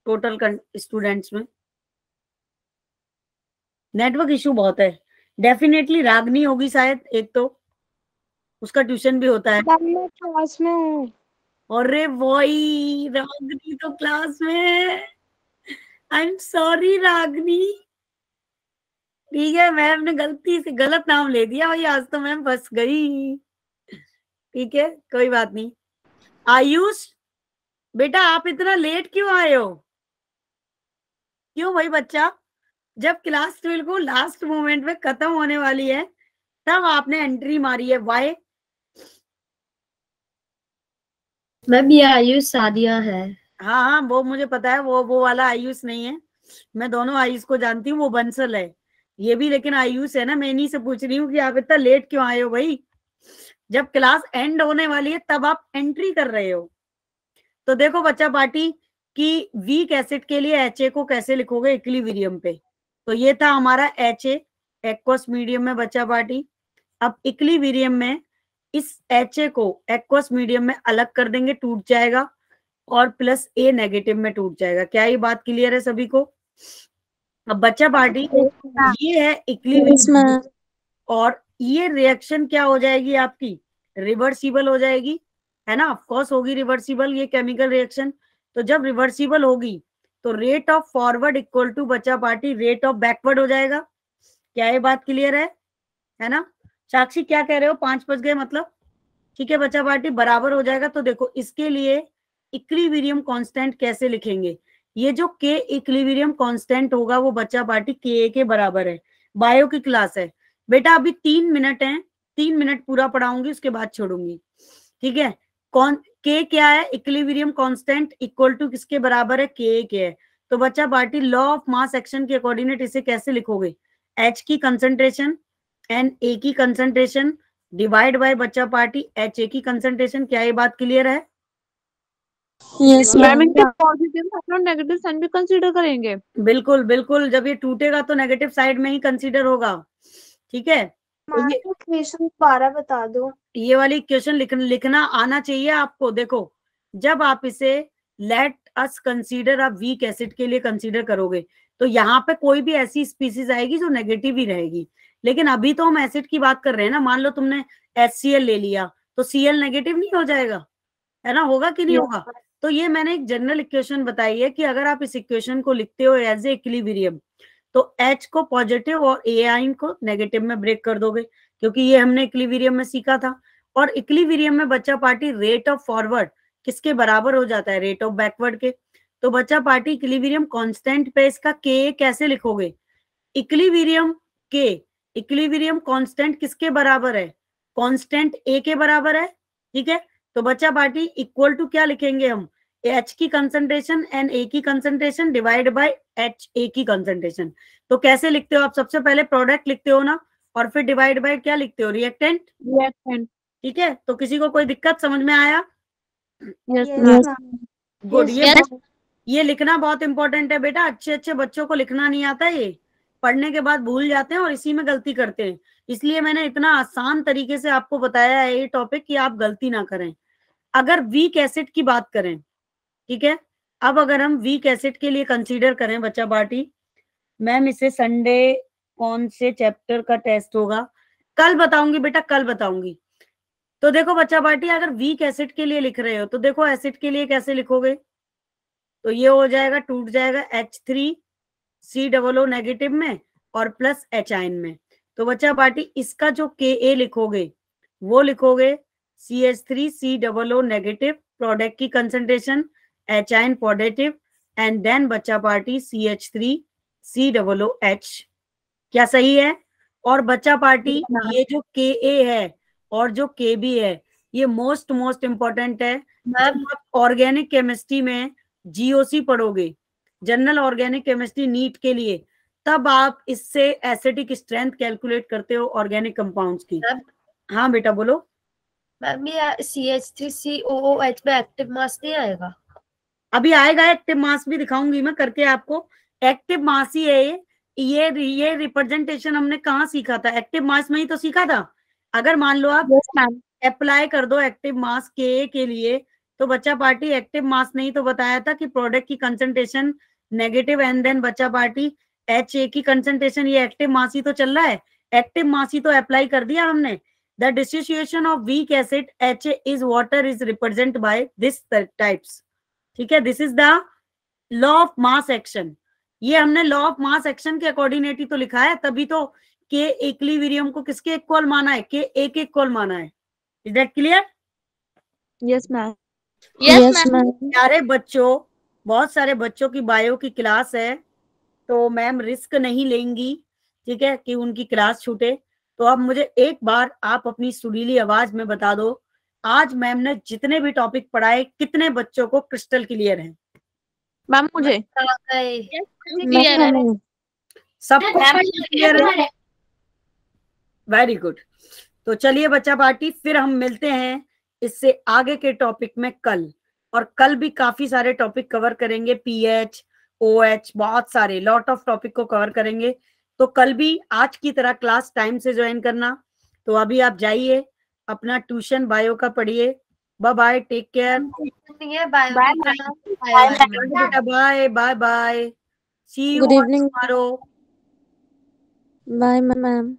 टोटल स्टूडेंट्स में नेटवर्क इशू बहुत है। डेफिनेटली रागनी होगी शायद, एक तो उसका ट्यूशन भी होता है। मैं क्लास में हूँ। अरे वही रागनी तो क्लास में है। आई एम सॉरी रागनी। ठीक है, मैम ने गलती से गलत नाम ले दिया भाई, आज तो मैम फंस गई। ठीक है, कोई बात नहीं। आयुष बेटा, आप इतना लेट क्यों आए हो? क्यों भाई बच्चा? जब क्लास 12 को लास्ट मोमेंट में खत्म होने वाली है तब आपने एंट्री मारी है, वाई? मैम ये आयुष सादिया है। हाँ हाँ, वो मुझे पता है, वो वाला आयुष नहीं है। मैं दोनों आयुष को जानती हूँ, वो बंसल है, ये भी लेकिन आयुष है ना। मैं इन्हीं से पूछ रही हूँ कि आप इतना लेट क्यों आए हो भाई? जब क्लास एंड होने वाली है तब आप एंट्री कर रहे हो। तो देखो बच्चा पार्टी कि वीक एसिड के लिए HA को कैसे लिखोगे इक्विलिब्रियम पे। तो ये था हमारा HA एक्वस मीडियम में बच्चा पार्टी। अब इक्विलिब्रियम में इस HA को एक्वस मीडियम में अलग कर देंगे, टूट जाएगा, और प्लस ए नेगेटिव में टूट जाएगा। क्या ये बात क्लियर है सभी को? अब बच्चा पार्टी ये है इक्विलिब्रियम, और ये रिएक्शन क्या हो जाएगी आपकी? रिवर्सिबल हो जाएगी, है ना? ऑफ कोर्स होगी रिवर्सिबल ये केमिकल रिएक्शन। तो जब रिवर्सिबल होगी तो rate of forward equal to बच्चा पार्टी रेट ऑफ बैकवर्ड हो जाएगा। क्या ये बात क्लियर है ना? साक्षी क्या कह रहे हो? 5 बज गए मतलब? ठीक है बच्चा पार्टी, बराबर हो जाएगा। तो देखो इसके लिए इक्विलिब्रियम कांस्टेंट कैसे लिखेंगे? ये जो के इक्विलिब्रियम कांस्टेंट होगा वो बच्चा पार्टी के के बराबर है। बायो की क्लास है बेटा, अभी 3 मिनट है, 3 मिनट पूरा पढ़ाऊंगी उसके बाद छोड़ूंगी, ठीक है? कौन के क्या है? इक्विलिब्रियम कांस्टेंट इक्वल टू किसके बराबर है? के है। तो बच्चा party law of mass action के कोऑर्डिनेट इसे कैसे लिखोगे? एच की कंसंट्रेशन एन ए की कंसंट्रेशन डिवाइड बाय बच्चा पार्टी एच ए की कंसंट्रेशन। क्या ये बात क्लियर है? यस मैम, इनके पॉजिटिव और नेगेटिव साइन भी कंसीडर करेंगे। बिल्कुल बिल्कुल, जब ये टूटेगा तो नेगेटिव साइड में ही कंसीडर होगा, ठीक है? तो ये इक्वेशन दोबारा बता दो। ये वाली इक्वेशन लिखना आना चाहिए आपको। देखो जब आप इसे लेट अस कंसीडर, आप वीक एसिड के लिए कंसीडर करोगे तो यहाँ पे कोई भी ऐसी स्पीसीज आएगी जो नेगेटिव ही रहेगी, लेकिन अभी तो हम एसिड की बात कर रहे हैं ना। मान लो तुमने HCl ले लिया तो Cl नेगेटिव नहीं हो जाएगा, है ना? होगा कि नहीं होगा? तो ये मैंने एक जनरल इक्वेशन बताई है कि अगर आप इस इक्वेशन को लिखते हो एज ए इक्विलिब्रियम तो H को पॉजिटिव और ए आइन को नेगेटिव में ब्रेक कर दोगे, क्योंकि ये हमने इक्विलिब्रियम में सीखा था। और इक्विलिब्रियम में बच्चा पार्टी रेट ऑफ फॉरवर्ड किसके बराबर हो जाता है? रेट ऑफ बैकवर्ड के। तो बच्चा पार्टी इक्विलिब्रियम कांस्टेंट पे इसका के कैसे लिखोगे? इक्विलिब्रियम के इक्विलिब्रियम कांस्टेंट किसके बराबर है? कांस्टेंट ए के बराबर है, ठीक है? तो बच्चा पार्टी इक्वल टू क्या लिखेंगे हम? एच की कंसंट्रेशन एन ए की concentration divide by H A की कंसंट्रेशन। तो कैसे लिखते हो आप? सबसे पहले प्रोडक्ट लिखते हो ना, और फिर डिवाइड बाय क्या लिखते हो? रिएक्टेंट। ठीक है, तो किसी को कोई दिक्कत समझ में आया? गुड। ये लिखना बहुत इंपॉर्टेंट है बेटा, अच्छे अच्छे बच्चों को लिखना नहीं आता, ये पढ़ने के बाद भूल जाते हैं और इसी में गलती करते हैं। इसलिए मैंने इतना आसान तरीके से आपको बताया है ये टॉपिक कि आप गलती ना करें। अगर वीक एसिड की बात करें, ठीक है, अब अगर हम वीक एसिड के लिए कंसीडर करें बच्चा पार्टी, मैम इसे संडे कौन से चैप्टर का टेस्ट होगा कल बताऊंगी बेटा, कल बताऊंगी। तो देखो बच्चा पार्टी, अगर वीक एसिड के लिए लिख रहे हो तो देखो एसिड के लिए कैसे लिखोगे? तो ये हो जाएगा, टूट जाएगा H3COO नेगेटिव में और प्लस H आयन में। तो बच्चा पार्टी इसका जो Ka लिखोगे वो लिखोगे CH3COO नेगेटिव, प्रोडक्ट की concentration H ion positive, and then बच्चा पार्टी CH3COOH। क्या सही है? और बच्चा पार्टी ये जो Ka है और जो Kb है ये मोस्ट इंपॉर्टेंट है। जब आप ऑर्गेनिक केमिस्ट्री में GOC पढ़ोगे, जनरल ऑर्गेनिक केमिस्ट्री नीट के लिए, तब आप इससे एसिडिक स्ट्रेंथ कैलकुलेट करते हो ऑर्गेनिक कंपाउंड्स की। हाँ बेटा बोलो। मैम ये CH3COOH में एक्टिव मास नहीं आएगा? अभी आएगा, एक्टिव मास भी दिखाऊंगी मैं करके आपको। एक्टिव मास ही है ये रिप्रेजेंटेशन हमने कहाँ सीखा था? एक्टिव मास में ही तो सीखा था। अगर मान लो आप अप्लाई कर दो एक्टिव मास के लिए, तो बच्चा पार्टी एक्टिव मास नहीं तो बताया था कि प्रोडक्ट की कंसंट्रेशन नेगेटिव एंड देन बच्चा पार्टी HA की कंसंट्रेशन, ये एक्टिव मास ही तो चल रहा है। एक्टिव मास ही तो अप्लाई कर दिया हमने। The dissociation of weak acid HA is water is represent by this types, ठीक है? This is the law of mass action. ये हमने लॉ ऑफ मास एक्शन के अकॉर्डिनेट ही तो लिखा है, तभी तो के इक्विलिब्रियम को किसके इक्वल माना है? के ए के इक्वल माना है। Is that clear? Yes ma'am. प्यारे बच्चों, बहुत सारे बच्चों की बायो की क्लास है तो मैम रिस्क नहीं लेंगी, ठीक है, कि उनकी क्लास छूटे। तो अब मुझे एक बार आप अपनी सुरीली आवाज में बता दो, आज मैम ने जितने भी टॉपिक पढ़ाए कितने बच्चों को क्रिस्टल क्लियर है? मैम मुझे सबको क्लियर है? Very good. तो चलिए बच्चा पार्टी, फिर हम मिलते हैं इससे आगे के टॉपिक में कल, और कल भी काफी सारे टॉपिक कवर करेंगे, pH, OH, बहुत सारे लॉट ऑफ टॉपिक को कवर करेंगे। तो कल भी आज की तरह क्लास टाइम से ज्वाइन करना। तो अभी आप जाइए अपना ट्यूशन बायो का पढ़िए, bye bye, take care bye बेटा, bye bye bye, see you Good evening. tomorrow. Bye, ma'am.